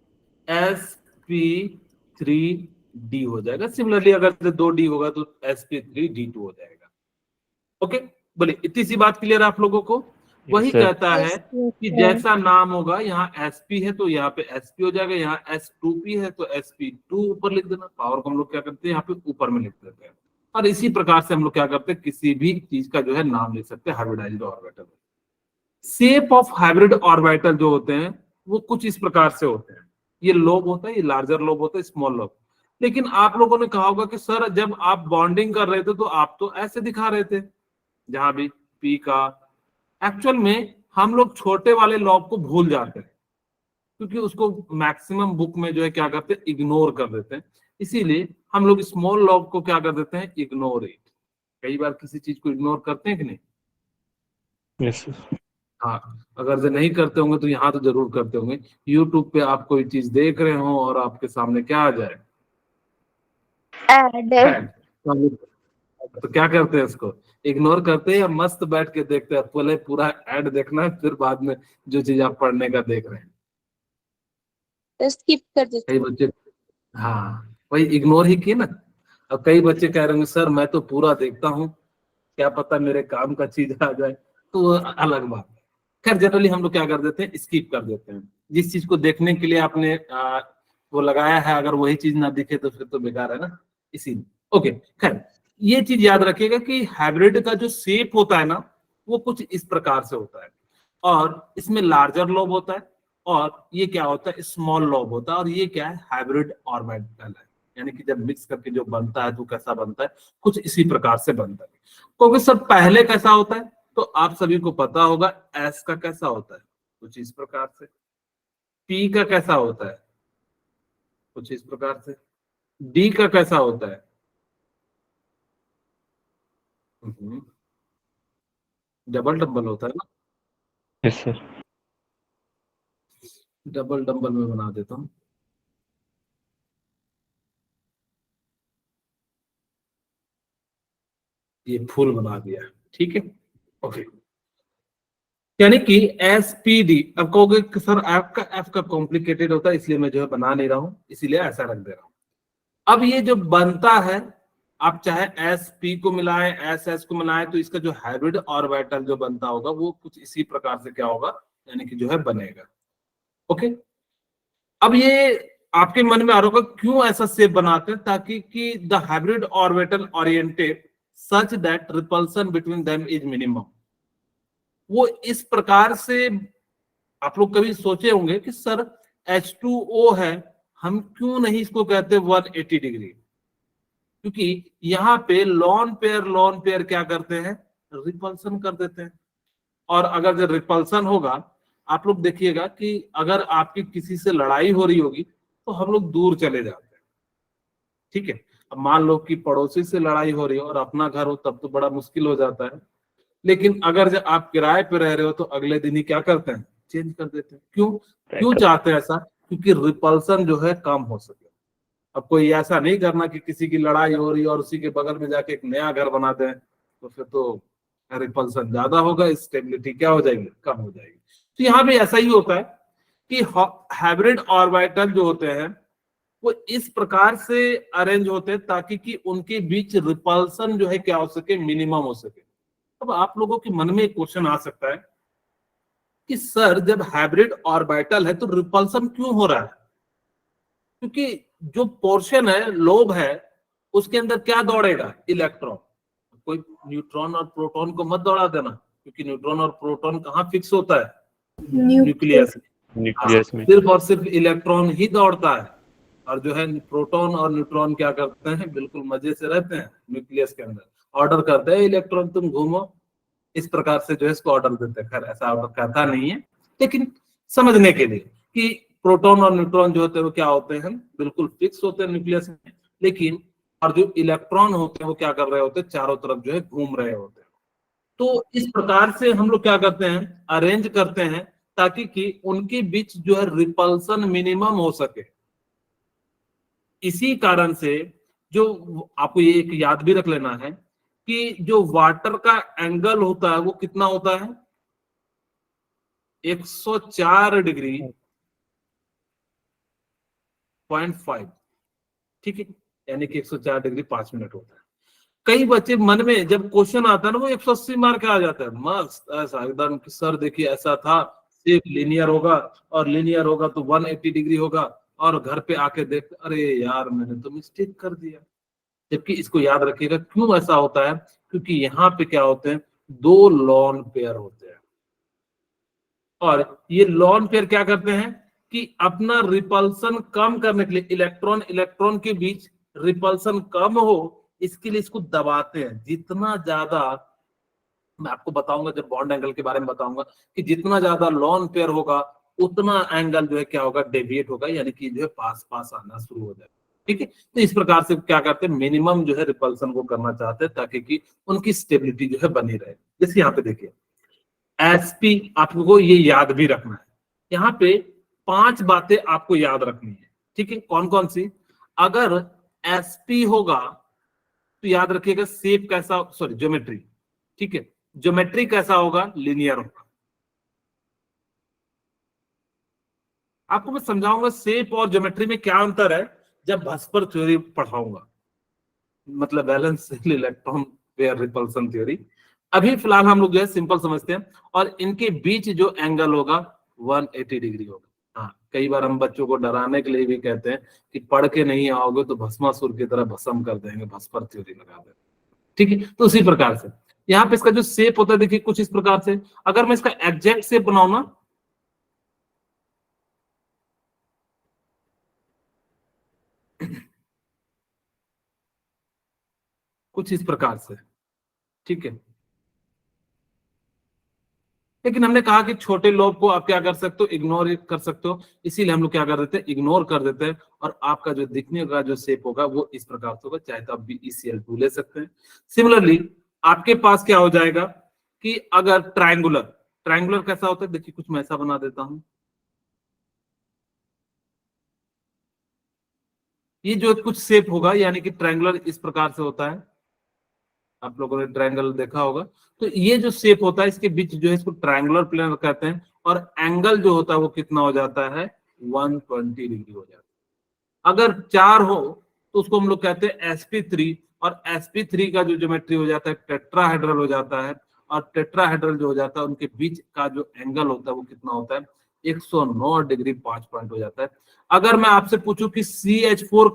SP3D हो जाएगा। सिमिलरली अगर 2D होगा तो SP3D2 हो जाएगा। ओके, बोले इतनी सी बात क्लियर आप लोगों को? वही sir. कहता है कि जैसा नाम होगा, यहाँ SP है तो यहाँ पे SP हो जाएगा, यहाँ S2P है तो SP2 ऊपर लिख देना। पावर को हम लोग क्या करते हैं, यहाँ पे ऊपर में लिख देते हैं। और इसी प्रकार से हम लोग क्या करते हैं, किसी भी चीज का जो है नाम लिख सकते हैं hybridised orbital. Shape of hybrid orbital जो होते हैं वो कुछ इस प्रकार से होते हैं। ये लोब होता है, ये लार्जर लोब होता है, स्मॉल लोब। लेकिन आप लोगों ने कहा होगा कि सर जब आप बॉन्डिंग कर रहे थे तो आप तो ऐसे दिखा रहे थे, जहां भी P का। एक्चुअल में हम लोग छोटे वाले लॉब को भूल जाते हैं, क्योंकि उसको मैक्सिमम बुक में जो है क्या करते हैं, इग्नोर कर देते हैं। इसीलिए हम लोग स्मॉल लॉब को क्या कर देते हैं, इग्नोर इट। कई बार किसी चीज को इग्नोर करते हैं कि नहीं? यस सर, हाँ, अगर जो नहीं करते होंगे तो यहाँ तो जरूर करते होंगे। यूट्यूब पे आप कोई चीज देख रहे हो और आपके सामने क्या आ जाए, Add. ऐड, तो तो क्या करते हैं, इसको इग्नोर करते हैं या मस्त बैठ के देखते हैं, पहले पूरा ऐड देखना है फिर बाद में जो चीज आप पढ़ने का देख रहे हैं। स्किप कर देते कई बच्चे, हाँ वही इग्नोर ही किए ना। अब कई बच्चे कह रहे होंगे सर मैं तो पूरा देखता हूँ, क्या पता मेरे काम का चीज आ जाए, तो वो अलग बात है। खैर जनरली हम लोग क्या कर देते हैं, स्किप कर देते हैं। जिस चीज को देखने के लिए आपने वो लगाया है, अगर वही चीज ना दिखे तो फिर तो बेकार है ना, इसीलिए। ओके खैर, ये चीज याद रखिएगा कि हाइब्रिड का जो शेप होता है ना, वो कुछ इस प्रकार से होता है, और इसमें लार्जर लोब होता है, और ये क्या होता है, स्मॉल लोब होता है, और ये क्या है, हाइब्रिड ऑर्बिटल है। यानी कि जब मिक्स करके जो बनता है तो कैसा बनता है, कुछ इसी प्रकार से बनता है। क्योंकि सर पहले कैसा होता है, तो आप सभी को पता होगा एस का कैसा होता है, कुछ इस प्रकार से। पी का कैसा होता है, कुछ इस प्रकार से। डी का कैसा होता है, डबल डबल होता है ना। Yes sir. डबल डबल में बना देता हूं, ये फुल बना दिया, ठीक है। ओके, यानी कि एसपीडी। अब कहोगे कि सर आपका एफ का कॉम्प्लिकेटेड होता है, इसलिए मैं जो है बना नहीं रहा हूं, इसीलिए ऐसा रख दे रहा हूं। अब ये जो बनता है, आप चाहे एस पी को मिलाएं, एस एस को मिलाएं, तो इसका जो हाइब्रिड ऑर्बिटल जो बनता होगा वो कुछ इसी प्रकार से क्या होगा, यानी कि जो है बनेगा। ओके, अब ये आपके मन में आ रहा होगा क्यों ऐसा शेप बनाते हैं, ताकि कि the hybrid orbital oriented such that repulsion between them is minimum. वो इस प्रकार से, आप लोग कभी सोचे होंगे कि सर H2O है, हम क्यों नहीं इसको कहते 180 डिग्री, क्योंकि यहाँ पे लॉन पेयर क्या करते हैं, रिपल्सन कर देते हैं। और अगर जब रिपल्सन होगा, आप लोग देखिएगा कि अगर आपकी किसी से लड़ाई हो रही होगी तो हम लोग दूर चले जाते हैं, ठीक है। अब मान लो कि पड़ोसी से लड़ाई हो रही है और अपना घर हो, तब तो बड़ा मुश्किल हो जाता है। लेकिन अगर जब आप किराए पे रह रहे हो तो अगले दिन ही क्या करते हैं, चेंज कर देते हैं। क्यों चाहते हैं ऐसा, क्योंकि रिपल्सन जो है कम हो सके। अब कोई ऐसा नहीं करना कि किसी की लड़ाई हो रही है और उसी के बगल में जाके एक नया घर बना दें, तो फिर तो रिपल्सन ज्यादा होगा, स्टेबिलिटी क्या हो जाएगी, कम हो जाएगी। तो यहाँ पे ऐसा ही होता है कि हाइब्रिड ऑर्बिटल जो होते हैं वो इस प्रकार से अरेंज होते हैं ताकि कि उनके बीच रिपल्सन जो है क्या हो सके, मिनिमम हो सके। अब आप लोगों के मन में एक क्वेश्चन आ सकता है कि सर जब हाइब्रिड ऑर्बिटल है तो रिपल्सन क्यों हो रहा है, क्योंकि जो पोर्शन है, लोब है, उसके अंदर क्या दौड़ेगा, इलेक्ट्रॉन। कोई न्यूट्रॉन और प्रोटॉन को मत दौड़ा देना, क्योंकि न्यूट्रॉन और प्रोटॉन कहाँ फिक्स होता है, न्यूक्लियस में। सिर्फ और सिर्फ इलेक्ट्रॉन ही दौड़ता है, और जो है प्रोटॉन और न्यूट्रॉन क्या करते हैं, बिल्कुल मजे से रहते हैं न्यूक्लियस के अंदर, ऑर्डर करते हैं इलेक्ट्रॉन तुम घूमो, इस प्रकार से जो है इसको ऑर्डर देते हैं। खैर ऐसा ऑर्डर करता नहीं है, लेकिन समझने के लिए कि प्रोटॉन और न्यूट्रॉन जो होते हैं वो क्या होते हैं, बिल्कुल फिक्स होते हैं न्यूक्लियस में, लेकिन और जो इलेक्ट्रॉन होते हैं वो क्या कर रहे होते हैं, चारों तरफ जो है घूम रहे होते हैं। तो इस प्रकार से हम लोग क्या करते हैं, अरेंज करते हैं ताकि कि उनके बीच जो है रिपल्सन मिनिमम हो सके। इसी कारण से जो आपको ये एक याद भी रख लेना है कि जो वाटर का एंगल होता है वो कितना होता है, 104 डिग्री 0.5, ठीक है, यानी कि 104 डिग्री 5 मिनट होता है। कई बच्चे मन में जब क्वेश्चन आता है ना, वो 180 मार के आ जाता है, मस्त ऐसा एकदम कि सर देखिए ऐसा था, सिर्फ लीनियर होगा, और लीनियर होगा तो 180 डिग्री होगा, और घर पे आके देख, अरे यार मैंने तो मिस्टेक कर दिया। जबकि इसको याद रखिएगा क्यों ऐसा होता है, क्योंकि यहाँ पे क्या होते हैं, दो लॉन पेयर होते हैं, और ये लॉन पेयर क्या करते हैं कि अपना रिपल्सन कम करने के लिए, इलेक्ट्रॉन इलेक्ट्रॉन के बीच रिपल्सन कम हो, इसके लिए इसको दबाते हैं। जितना ज्यादा, मैं आपको बताऊंगा जब बॉन्ड एंगल के बारे में बताऊंगा, कि जितना ज्यादा लॉन पेयर होगा उतना एंगल जो है क्या होगा, डेविएट होगा, यानी कि जो है पास पास आना शुरू हो जाएगा, ठीक है। तो इस प्रकार से क्या करते हैं, मिनिमम जो है रिपल्सन को करना चाहते हैं ताकि कि उनकी स्टेबिलिटी जो है बनी रहे। जैसे यहाँ पे देखिए एसपी, आपको ये याद भी रखना है, यहाँ पे 5 बातें आपको याद रखनी है, ठीक है। कौन कौन सी, अगर एसपी होगा तो याद रखिएगा शेप कैसा, सॉरी ज्योमेट्री, ठीक है, ज्योमेट्री कैसा होगा, लीनियर होगा। आपको मैं समझाऊंगा शेप और ज्योमेट्री में क्या अंतर है जब भस्पर थ्योरी पढ़ाऊंगा, मतलब valence electron pair repulsion theory. अभी फिलहाल हम लोग जो है सिंपल समझते हैं, और इनके बीच जो एंगल होगा 180 डिग्री होगा। हाँ, कई बार हम बच्चों को डराने के लिए भी कहते हैं कि पढ़ के नहीं आओगे तो भस्मासुर की तरह भस्म कर देंगे, भस्पर थ्योरी लगा देंगे, ठीक है। तो उसी प्रकार से यहाँ पे इसका जो शेप होता है देखिए कुछ इस प्रकार से। अगर मैं इसका एग्जैक्ट शेप बनाऊ ना, कुछ इस प्रकार से, ठीक है। लेकिन हमने कहा कि छोटे लोब को आप क्या कर सकते हो, इग्नोर कर सकते हो, इसीलिए हम लोग क्या कर देते हैं, इग्नोर कर देते हैं, और आपका जो दिखने का जो शेप होगा वो इस प्रकार से होगा। चाहे तो आप BeCl2 ले सकते हैं। सिमिलरली आपके पास क्या हो जाएगा कि अगर ट्रायंगुलर, ट्रायंगुलर कैसा होता है, देखिए कुछ मैं ऐसा बना देता हूं। ये जो कुछ शेप होगा यानी कि ट्रायंगुलर इस प्रकार से होता है, आप लोगों ने ट्रायंगल देखा होगा। तो ये जो शेप होता है इसके बीच जो है इसको ट्रायंगुलर प्लेन कहते हैं, और एंगल जो होता है वो कितना हो जाता है, 120 डिग्री हो जाता है। अगर 4 हो तो उसको हम लोग कहते हैं sp3, और sp3 का जो ज्योमेट्री हो जाता है टेट्राहेड्रल हो जाता है, और टेट्राहेड्रल जो हो जाता है उनके बीच का जो एंगल होता है वो कितना होता है, 109 डिग्री 5 पॉइंट हो जाता है। अगर मैं आपसे पूछूं कि CH4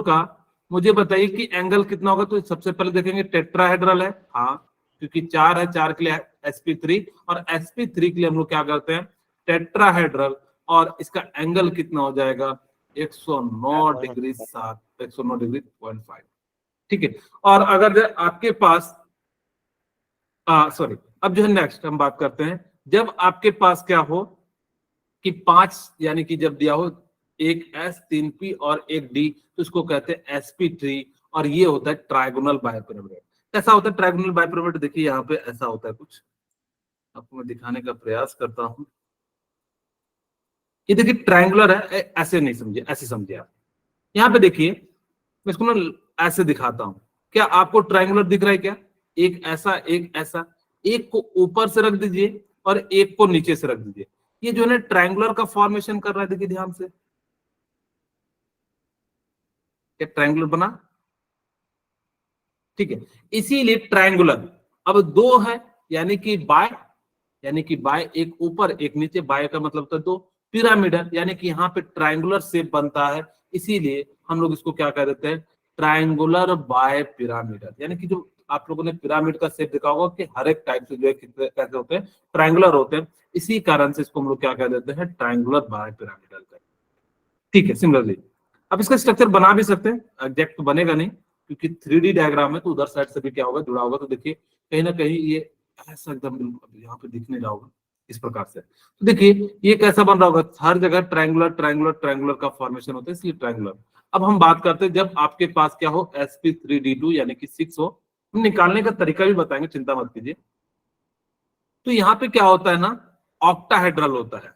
का मुझे बताइए कि एंगल कितना होगा, तो सबसे पहले देखेंगे टेट्राहेड्रल है, हाँ, क्योंकि 4 है, 4 के लिए sp3, और sp3 के लिए हम लोग क्या करते हैं, टेट्राहेड्रल, और इसका एंगल कितना हो जाएगा, 109 डिग्री 7, 109 डिग्री 0.5, ठीक है। और अगर आपके पास सॉरी, अब जो है नेक्स्ट हम बात करते हैं, जब आपके पास क्या हो कि 5 यानी कि जब दिया हो एक S 3 P और एक D, तो इसको कहते हैं sp3, और ये होता है ट्रायगोनल बाइपिरामिड। कैसा होता है ट्रायगोनल बाइपिरामिड, देखिए यहाँ पे ऐसा होता है कुछ, आपको मैं दिखाने का प्रयास करता हूं। ये देखिए ट्रायंगुलर है, ऐसे नहीं समझिए, ऐसे समझिए आप। यहाँ पे देखिए मैं इसको ना ऐसे दिखाता हूं, क्या आपको ट्रायंगुलर दिख रहा है क्या, एक ऐसा एक ऐसा, एक को ऊपर से रख दीजिए और एक को नीचे से रख दीजिए, ये जो है ना ट्रायंगुलर का फॉर्मेशन कर रहा है, देखिए ध्यान से, क्या ट्रायंगुलर बना, ठीक है। इसीलिए ट्रायंगुलर अब 2 है, यानी कि बाय एक ऊपर एक नीचे, बाय का मतलब होता है 2, पिरामिडल यानी कि यहाँ पे ट्रायंगुलर शेप बनता है, इसीलिए हम लोग इसको क्या कह देते हैं, ट्रायंगुलर बाय पिरामिडल। यानी कि जो आप लोगों ने पिरामिड का शेप देखा होगा कि हर एक टाइप से जो है कितने कैसे होते हैं, ट्रायंगुलर होते हैं, इसी कारण से इसको हम लोग क्या कह देते हैं, ट्रायंगुलर बाय पिरामिडल, ठीक है। सिमिलरली अब इसका स्ट्रक्चर बना भी सकते हैं, एग्जैक्ट तो बनेगा नहीं क्योंकि 3D डायग्राम है, तो उधर साइड से भी क्या होगा, जुड़ा होगा। तो देखिए कहीं ना कहीं ये ऐसा एकदम यहाँ पे दिखने रहा होगा इस प्रकार से। तो देखिए ये कैसा बन रहा होगा, हर जगह ट्रायंगुलर ट्रायंगुलर ट्रायंगुलर का फॉर्मेशन होता है, इसलिए ट्रायंगुलर। अब हम बात करते हैं जब आपके पास क्या हो, sp3d2 यानी कि 6 हो, हम निकालने का तरीका भी बताएंगे, चिंता मत कीजिए। तो यहाँ पे क्या होता है ना, ऑक्टाहेड्रल होता है।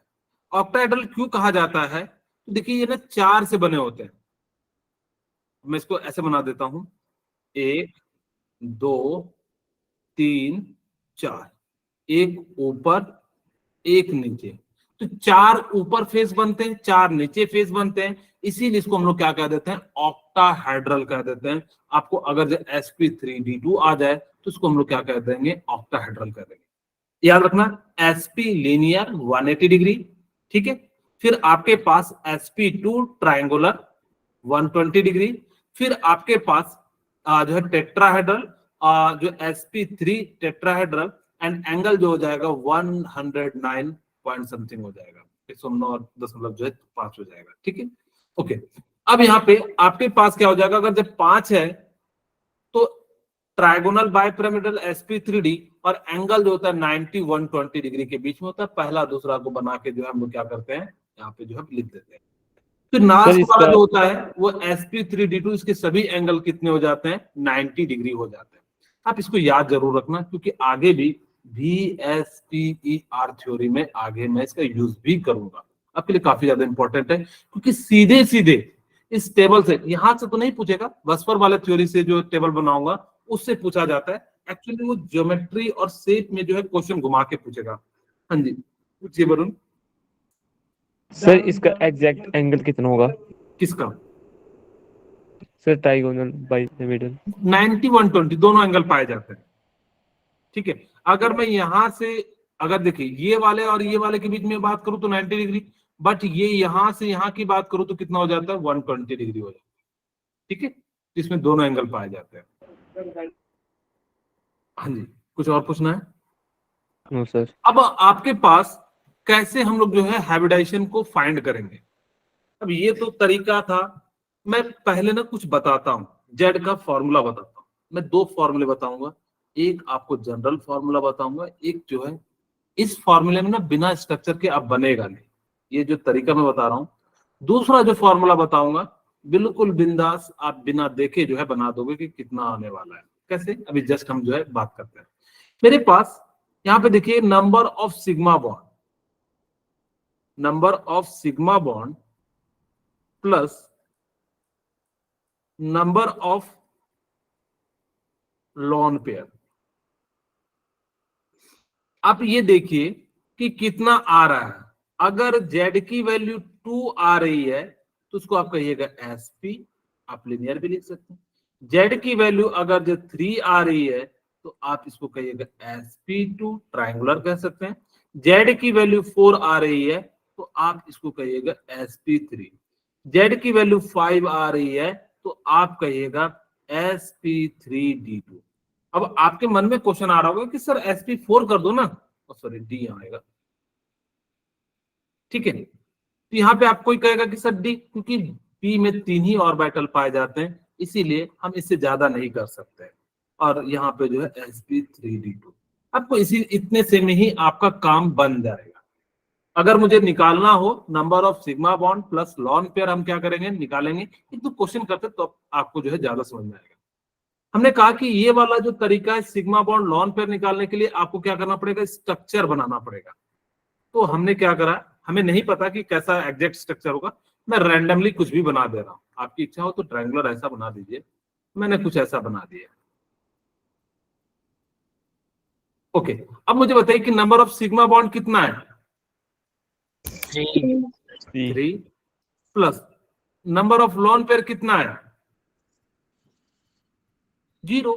ऑक्टाहेड्रल क्यों कहा जाता है, तो देखिए ये ना 4 से बने होते हैं, मैं इसको ऐसे बना देता हूं, 1 2 3 4, एक ऊपर एक नीचे, तो 4 ऊपर फेस बनते हैं, 4 नीचे फेस बनते हैं, इसीलिए इसको हम लोग क्या कह देते हैं, ऑक्टाहेड्रल कह देते हैं। आपको अगर sp3d2 आ जाए तो इसको हम लोग क्या कह देंगे, ऑक्टाहेड्रल कह देंगे। याद रखना sp लीनियर 180 डिग्री, ठीक है। फिर आपके पास sp2 ट्रायंगुलर 120 डिग्री, फिर आपके पास जो है टेट्राहेड्रल, जो sp3 टेट्राहेड्रल, एंड एंगल जो हो जाएगा 109 पॉइंट समथिंग हो जाएगा, 109 जो है 5 हो जाएगा, ठीक है। ओके, अब यहाँ पे आपके पास क्या हो जाएगा, अगर जब 5 है तो ट्रायगोनल बाइपिरामिडल sp3d, और एंगल जो होता है 90 120 डिग्री के बीच में होता है, पहला दूसरा को बना के जो है हम लोग क्या करते हैं, यहाँ पे जो है लिख देते हैं। फिर नास्ट वाला जो होता है वो sp3d2, इसके सभी एंगल कितने हो जाते हैं, 90 डिग्री हो जाते हैं। आप इसको याद जरूर रखना क्योंकि आगे भी VSPER थ्योरी में आगे मैं इसका यूज भी करूंगा, आपके लिए काफी ज्यादा इंपॉर्टेंट है, क्योंकि सीधे सीधे इस टेबल से, यहां से तो नहीं पूछेगा, बसपर वाले थ्योरी से जो टेबल बनाऊंगा उससे पूछा जाता है। एक्चुअली वो ज्योमेट्री और शेप में जो है क्वेश्चन घुमा के पूछेगा। हाँ जी पूछिए वरुण। सर इसका एग्जैक्ट एंगल कितना होगा? किसका? Sir trigonal by the middle. 90 120 दोनों एंगल पाए जाते हैं। ठीक है, अगर मैं यहां से, अगर देखिए ये वाले और ये वाले के बीच में बात करूं तो 90 डिग्री, बट ये यहां से यहां की बात करूं तो कितना हो जाता है? 120 डिग्री हो जाता है। ठीक है, इसमें दोनों एंगल पाए जाते हैं। हाँ जी, कुछ और पूछना है? No sir. अब आपके पास कैसे हम लोग जो है हाइब्रिडाइजेशन को फाइंड करेंगे? अब ये तो तरीका था, मैं पहले ना कुछ बताता हूं, जेड का फॉर्मूला बताता हूं। मैं दो फॉर्मूले बताऊंगा, एक आपको जनरल फॉर्मूला बताऊंगा, एक जो है इस फॉर्मूले में ना बिना स्ट्रक्चर के अब बनेगा नहीं, ये जो तरीका मैं बता रहा हूं। दूसरा जो फॉर्मूला बताऊंगा बिल्कुल बिंदास आप बिना देखे जो है बना दोगे कि कितना आने वाला है। कैसे? अभी जस्ट हम जो है बात करते हैं। मेरे पास यहाँ पे देखिए number of sigma bond, number of sigma bond plus number of lone pair. आप ये देखिए कि कितना आ रहा है। अगर z की वैल्यू 2 आ रही है तो उसको आप कहिएगा sp, आप लिनियर भी लिख सकते हैं। z की वैल्यू अगर जो 3 आ रही है तो आप इसको कहिएगा sp2, ट्रायंगुलर कह सकते हैं। z की वैल्यू 4 आ रही है तो आप इसको कहिएगा sp3। z की वैल्यू 5 आ रही है तो आप कहिएगा sp3d2। अब आपके मन में क्वेश्चन आ रहा होगा कि सर sp4 कर दो ना, सॉरी डी आएगा। ठीक है, तो यहाँ पे आपको ही कहेगा कि सर डी, क्योंकि पी में 3 ही ऑर्बिटल पाए जाते हैं, इसीलिए हम इससे ज्यादा नहीं कर सकते। और यहाँ पे जो है sp3d2, आपको इसी इतने से में ही आपका काम बन जाएगा। अगर मुझे निकालना हो number of sigma bond plus lone pair, हम क्या करेंगे? निकालेंगे। एक तो क्वेश्चन करते तो आपको जो है ज्यादा समझ में आएगा। हमने कहा कि ये वाला जो तरीका है सिग्मा बॉन्ड लॉन पेयर निकालने के लिए आपको क्या करना पड़ेगा? स्ट्रक्चर बनाना पड़ेगा। तो हमने क्या करा, हमें नहीं पता कि कैसा एग्जैक्ट स्ट्रक्चर होगा, मैं रैंडमली कुछ भी बना दे रहा हूं। आपकी इच्छा हो तो ट्रायंगुलर ऐसा बना दीजिए, मैंने कुछ ऐसा बना दिया। ओके, अब मुझे बताइए कि नंबर ऑफ सिग्मा बॉन्ड कितना है? 3 plus number of lone pair कितना है? 0।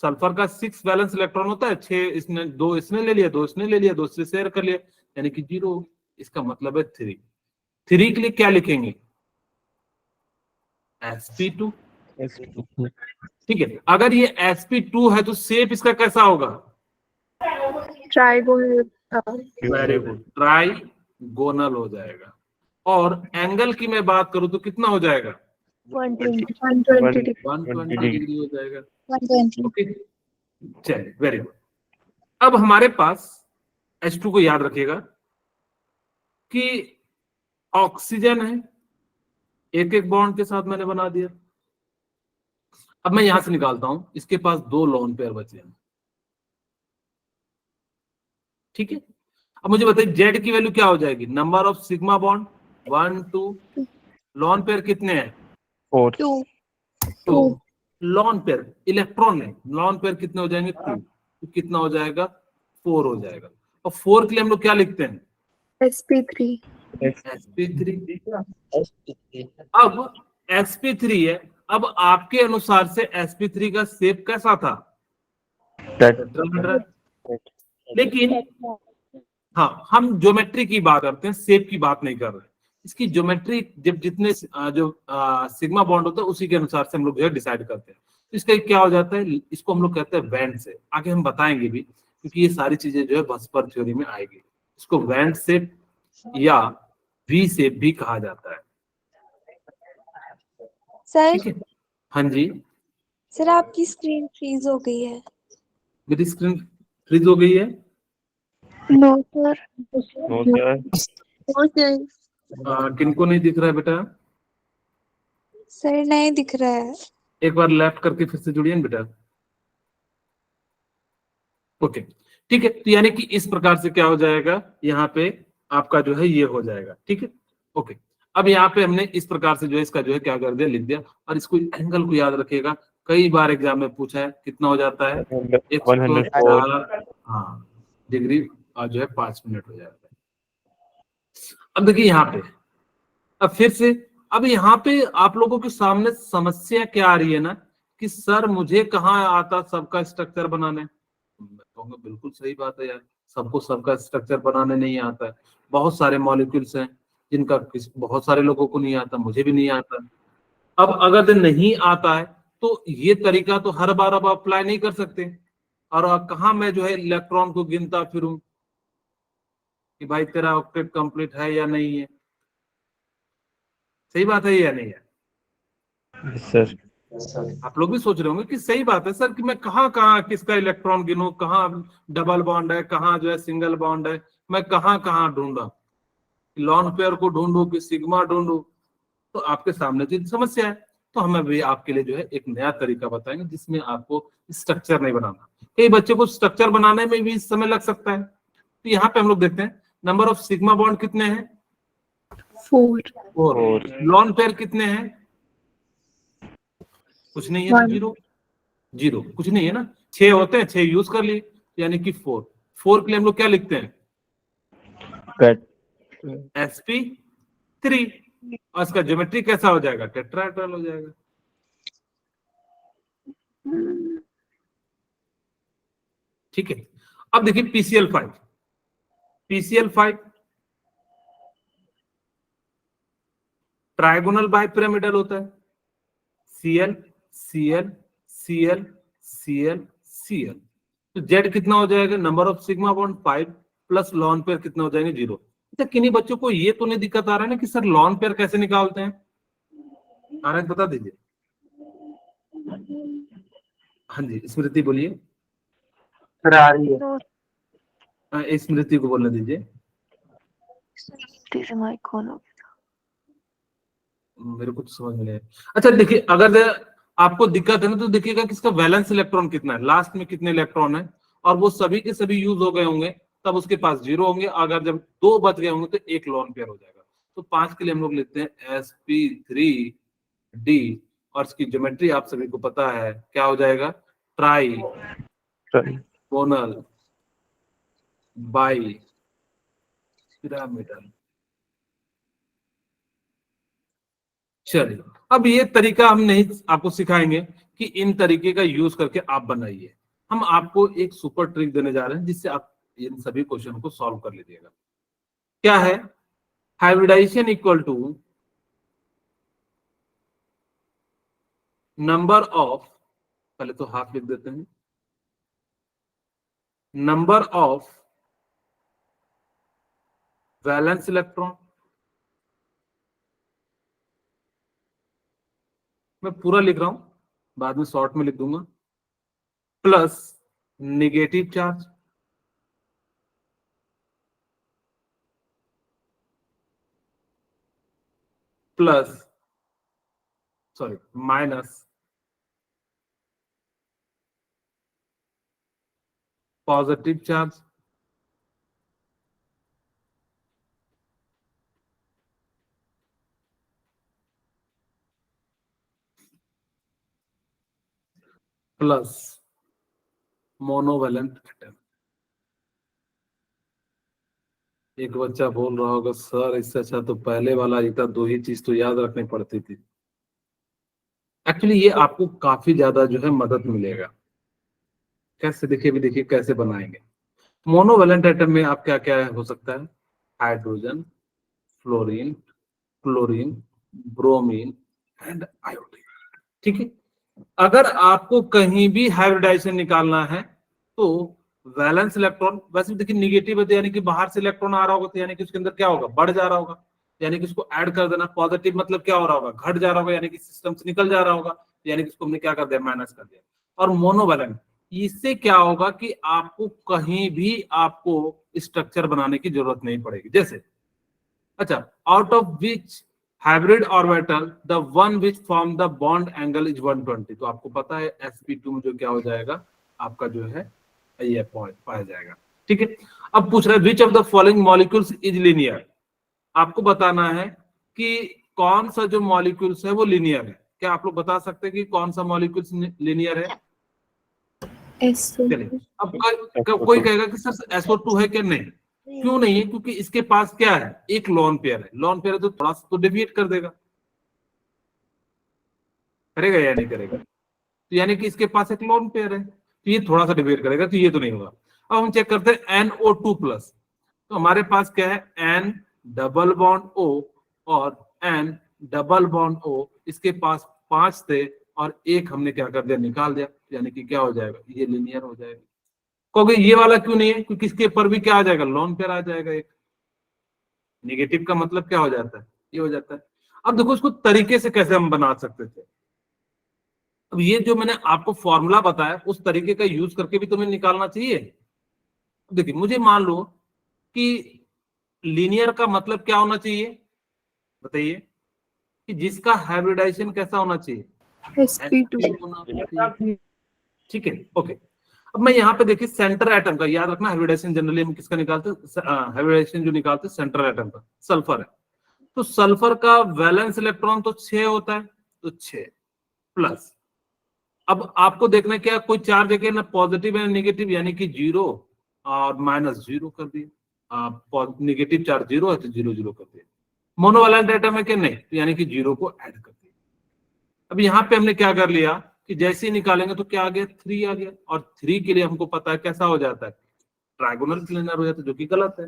सल्फर का 6 वैलेंस इलेक्ट्रॉन होता है, 6 इसने, 2 इसने ले लिया, 2 इसने ले लिया, 2 इससे शेयर कर लिया, यानी कि 0। इसका मतलब है 3। 3 के लिए क्या लिखेंगे? sp2। ठीक है, अगर ये sp2 है तो शेप इसका कैसा होगा? ट्राइगोनल। वेरी गुड, ट्राइगोनल हो जाएगा। और एंगल की मैं बात करूं तो कितना हो जाएगा? 120 120 डिग्री हो जाएगा। 120। ओके, चलिए वेरी गुड। अब हमारे पास H2 को याद रखिएगा कि ऑक्सीजन है, एक एक बॉन्ड के साथ मैंने बना दिया। अब मैं यहां से निकालता हूं, इसके पास 2 लॉन पेयर बचे हैं। ठीक है, अब मुझे बताइए जेड की वैल्यू क्या हो जाएगी? Number of sigma bond 1 2, lone pair कितने हैं? 4 2। लॉन पेयर इलेक्ट्रॉन है, लॉन पेयर कितने हो जाएंगे? 2, तो कितना हो जाएगा? 4 हो जाएगा। और 4 के लिए हम लोग क्या लिखते हैं? sp3। sp3। अब sp3 है, अब आपके अनुसार से sp3 का शेप कैसा था? टेट्राहेड्रल। लेकिन हाँ, हम ज्योमेट्री की बात करते हैं, शेप की बात नहीं कर रहे। इसकी ज्योमेट्री जब जितने जो सिग्मा बॉन्ड होता है उसी के अनुसार से हम लोग जो है डिसाइड करते हैं। तो इसका क्या हो जाता है? इसको हम लोग कहते हैं बैंड से, आगे हम बताएंगे भी, क्योंकि ये सारी चीजें जो है बसपर थ्योरी में आएगी। इसको बैंड शेप या वी शेप भी कहा जाता है। सर ठीक है, हाँ जी। सर आपकी स्क्रीन फ्रीज हो गई है। मेरी स्क्रीन फ्रीज हो गई है? No sir. No sir. किनको नहीं दिख रहा है बेटा? सर नहीं दिख रहा है। एक बार लेफ्ट करके फिर से जुड़िए ना बेटा। ओके, ठीक है, तो यानी कि इस प्रकार से क्या हो जाएगा यहाँ पे आपका जो है ये हो जाएगा। ठीक है, ओके। अब यहाँ पे हमने इस प्रकार से जो है इसका जो है क्या कर दिया, लिख दिया। और इसको एंगल को याद रखिएगा, कई बार एग्जाम में पूछा है, कितना हो जाता है 104 हाँ डिग्री और जो है 5 मिनट हो जाता है। अब देखिए यहाँ पे, अब फिर से, अब यहाँ पे आप लोगों के सामने समस्या क्या आ रही है ना, कि सर मुझे कहाँ आता सबका स्ट्रक्चर बनाने। मैं कहूँगा बिल्कुल सही बात है यार, सबको सबका स्ट्रक्चर बनाने नहीं आता है। बहुत सारे मॉलिक्यूल्स हैं जिनका बहुत सारे लोगों को नहीं आता, मुझे भी नहीं आता। अब अगर नहीं आता है तो ये तरीका तो हर बार अब अप्लाई नहीं कर सकते, और कहाँ मैं जो है इलेक्ट्रॉन को गिनता फिरूं कि भाई तेरा ऑक्टेट कंप्लीट है या नहीं है। सही बात है या नहीं है? सर आप लोग भी सोच रहे होंगे कि सही बात है सर, कि मैं कहाँ कहाँ किसका इलेक्ट्रॉन गिनूं, कहाँ डबल बॉन्ड है, कहाँ जो है सिंगल बॉन्ड है, मैं कहाँ कहाँ ढूंढा, लॉन पेयर को ढूंढूं कि सिग्मा ढूंढूं। तो आपके सामने जो समस्या है, तो हमें भी आपके लिए जो है एक नया तरीका बताएंगे जिसमें आपको स्ट्रक्चर नहीं बनाना। कई बच्चे को स्ट्रक्चर बनाने में भी समय लग सकता है। तो यहाँ पे हम लोग देखते हैं नंबर ऑफ सिग्मा बॉन्ड कितने हैं, 4 4। लॉन पेयर कितने हैं, कुछ नहीं है तो 0 0, कुछ नहीं है ना। 6 होते हैं, 6 यूज कर लिए, यानी कि 4 के लिए हम लोग क्या लिखते हैं, sp3। और इसका ज्योमेट्री कैसा हो जाएगा, टेट्राहेड्रल हो जाएगा। ठीक है, अब देखिए PCl5 ट्राइगोनल बाइपिरामिडल होता है, Cl Cl Cl Cl Cl। तो Z कितना हो जाएगा, number of sigma bond 5 plus lone pair कितना हो जाएंगे 0। अच्छा, किन्हीं बच्चों को ये तो नहीं दिक्कत आ रहा है ना कि सर लॉन पेयर कैसे निकालते हैं, आ रहा है बता दीजिए। हाँ जी स्मृति बोलिए। सर आ रही है। स्मृति को बोलने दीजिए। मेरे को तो समझ में नहीं आया। अच्छा देखिए, अगर आपको दिक्कत है ना तो देखिएगा कि इसका वैलेंस इलेक्ट्रॉन कितना है, लास्ट में कितने इलेक्ट्रॉन है, और वो सभी के सभी यूज हो गए होंगे तब उसके पास 0 होंगे। अगर जब 2 बच गए होंगे तो 1 लॉन पेयर हो जाएगा। तो 5 के लिए हम लोग लेते हैं sp3d, और इसकी ज्योमेट्री आप सभी को पता है क्या हो जाएगा, ट्राइगोनल बाइपिरामिडल। चलिए, अब ये तरीका हम नहीं आपको सिखाएंगे कि इन तरीके का यूज करके आप बनाइए। हम आपको एक सुपर ट्रिक देने जा रहे हैं जिससे आप इन सभी क्वेश्चन को सॉल्व कर लीजिएगा। क्या है, hybridization equal to number of, पहले तो हाफ लिख देते हैं, नंबर ऑफ वैलेंस इलेक्ट्रॉन, मैं पूरा लिख रहा हूं, बाद में शॉर्ट में लिख दूंगा, plus negative charge plus minus positive charge plus monovalent atom. एक बच्चा बोल रहा होगा सर इससे अच्छा तो पहले वाला ही था, 2 ही चीज तो याद रखनी पड़ती थी। एक्चुअली ये आपको काफी ज्यादा जो है मदद मिलेगा। कैसे, देखिए भी देखिए कैसे बनाएंगे। मोनोवैलेंट एटम में आप क्या क्या हो सकता है, hydrogen, fluorine, chlorine, bromine and iodine. ठीक है, अगर आपको कहीं भी हाइब्रिडाइजेशन निकालना है तो वैलेंस इलेक्ट्रॉन, वैसे भी देखिए निगेटिव है तो यानी कि बाहर से इलेक्ट्रॉन आ रहा होगा, तो यानी कि उसके अंदर क्या होगा, बढ़ जा रहा होगा, यानी कि उसको ऐड कर देना। पॉजिटिव मतलब क्या हो रहा होगा, घट जा रहा होगा, यानी कि सिस्टम से निकल जा रहा होगा, यानी कि उसको हमने क्या कर दिया, माइनस कर दिया। और मोनोवैलेंट, इससे क्या होगा कि आपको कहीं भी आपको स्ट्रक्चर बनाने की जरूरत नहीं पड़ेगी। जैसे अच्छा, out of which hybrid orbital the one which form the bond angle is 120। तो आपको पता है sp2 में जो क्या हो जाएगा, आपका जो है ये पॉइंट पाया जाएगा। ठीक है, अब पूछ रहा है which of the following molecules is linear. आपको बताना है कि कौन सा जो मॉलिक्यूल्स है वो लीनियर है। क्या आप लोग बता सकते हैं कि कौन सा मॉलिक्यूल्स लीनियर है? SO2 चलिए, अब कोई कहेगा कि सर SO2 है क्या? नहीं। क्यों नहीं है? क्योंकि इसके पास क्या है, एक लोन पेयर है। लोन पेयर है तो थोड़ा सा तो डेविएट कर देगा, करेगा या नहीं करेगा? तो यानी कि इसके पास एक लोन पेयर है तो ये थोड़ा सा डेविएट करेगा, तो ये तो नहीं होगा। अब हम चेक करते हैं NO2 प्लस। तो हमारे पास क्या है, N डबल बॉन्ड O और N डबल बॉन्ड O। इसके पास 5 थे और एक हमने क्या कर दिया, निकाल दिया, यानी कि क्या हो जाएगा, ये लीनियर हो जाएगा। क्योंकि ये वाला क्यों नहीं है? क्योंकि इसके ऊपर भी क्या आ जाएगा, लोन पेयर आ जाएगा एक। नेगेटिव का मतलब क्या हो जाता है, ये हो जाता है। अब देखो इसको तरीके से कैसे हम बना सकते थे। अब ये जो मैंने आपको फॉर्मूला बताया उस तरीके का यूज करके भी तुम्हें निकालना चाहिए। देखिए, मुझे मान लो कि लीनियर का मतलब क्या होना चाहिए, बताइए, कि जिसका हाइब्रिडाइजेशन कैसा होना चाहिए, sp2 होना चाहिए। ठीक है, ओके। अब मैं यहाँ पे देखिए सेंटर एटम का, याद रखना हाइब्रिडाइजेशन जनरली हम किसका निकालते हैं, हाइब्रिडाइजेशन जो निकालते हैं सेंटर एटम का, सल्फर है। तो सल्फर का वैलेंस इलेक्ट्रॉन तो 6 होता है, तो 6 प्लस। अब आपको देखना है क्या कोई चार्ज है ना पॉजिटिव है नेगेटिव, यानी कि 0 और -0 कर दिए। नेगेटिव चार्ज 0 है तो 0 0 कर दिया। मोनोवैलेंट एटम है क्या? नहीं, तो यानी कि 0 को ऐड कर दिया। अब यहाँ पे हमने क्या कर लिया कि जैसे ही निकालेंगे तो क्या आ गया, 3 आ गया। और 3 के लिए हमको पता है कैसा हो जाता है, ट्रायगोनल सिलेंडर हो जाता है, जो कि गलत है।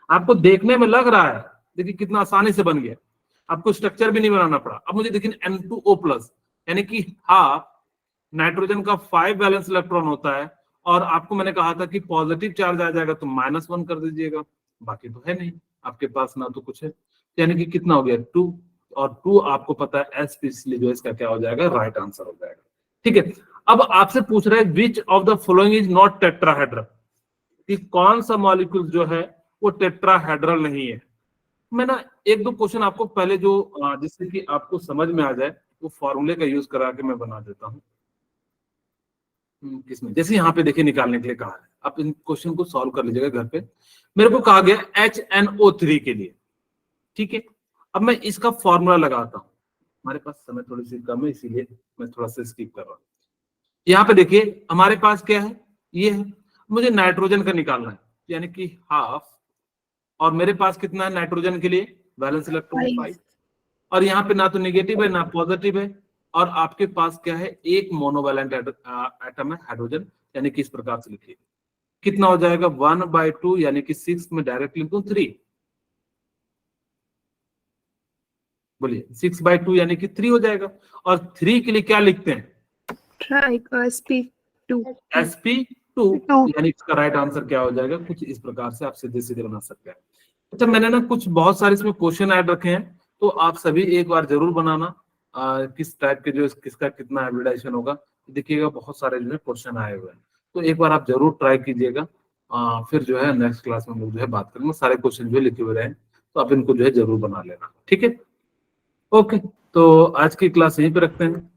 आपको देखने में लग रहा है, देखिए कितना आसानी से बन गया, आपको स्ट्रक्चर भी नहीं बनाना पड़ा। अब मुझे देखिए N2O प्लस, यानी कि हाफ नाइट्रोजन का 5 वैलेंस इलेक्ट्रॉन होता है, और आपको मैंने कहा था कि पॉजिटिव चार्ज आ जाएगा तो -1 कर दीजिएगा। बाकी तो है नहीं आपके पास, ना तो कुछ है, यानी कि कितना हो गया 2, और 2 आपको पता है S, इसलिए जो इसका क्या हो जाएगा, राइट आंसर हो जाएगा। ठीक है, अब आपसे पूछ रहे हैं which of the following is not tetrahedral, कि कौन सा मॉलिक्यूल जो है वो टेट्राहेड्रल नहीं है। मैं ना एक दो क्वेश्चन आपको पहले जो जिससे कि आपको समझ में आ जाए, वो फॉर्मूले का यूज करा के मैं बना देता हूँ। किसमें, जैसे यहाँ पे देखिए निकालने के लिए कहा है, आप इन क्वेश्चन को सॉल्व कर लीजिएगा घर पे। मेरे को कहा गया HNO3 के लिए, ठीक है। अब मैं इसका फॉर्मूला लगाता हूँ, हमारे पास समय थोड़ी सी कम है इसीलिए मैं थोड़ा सा स्किप कर रहा हूँ। यहाँ पे देखिए हमारे पास क्या है, ये है, मुझे नाइट्रोजन का निकालना है, यानी कि हाफ, और मेरे पास कितना है नाइट्रोजन के लिए, बैलेंस इलेक्ट्रॉन 5, और यहाँ पे ना तो नेगेटिव है ना पॉजिटिव है, और आपके पास क्या है, एक मोनोवैलेंट एटम है हाइड्रोजन, यानी कि इस प्रकार से लिखिए, कितना हो जाएगा 1/2, यानी कि 6 में डायरेक्ट लिख दूं 3, बोलिए 6/2 यानी कि 3 हो जाएगा। और 3 के लिए क्या लिखते हैं, sp2 sp2, यानी इसका राइट आंसर क्या हो जाएगा, कुछ इस प्रकार से आप सीधे सीधे बना सकते हैं। अच्छा, मैंने ना कुछ बहुत सारे इसमें क्वेश्चन ऐड रखे हैं, तो आप सभी एक बार जरूर बनाना, किस टाइप के जो किसका कितना हाइब्रिडाइजेशन होगा। देखिएगा बहुत सारे जो है क्वेश्चन आए हुए हैं, तो एक बार आप जरूर ट्राई कीजिएगा। फिर जो है नेक्स्ट क्लास में हम लोग जो है बात करेंगे, सारे क्वेश्चन जो है लिखे हुए रहे, तो आप इनको जो है जरूर बना लेना, ठीक है। ओके, तो आज की क्लास यहीं पे रखते हैं।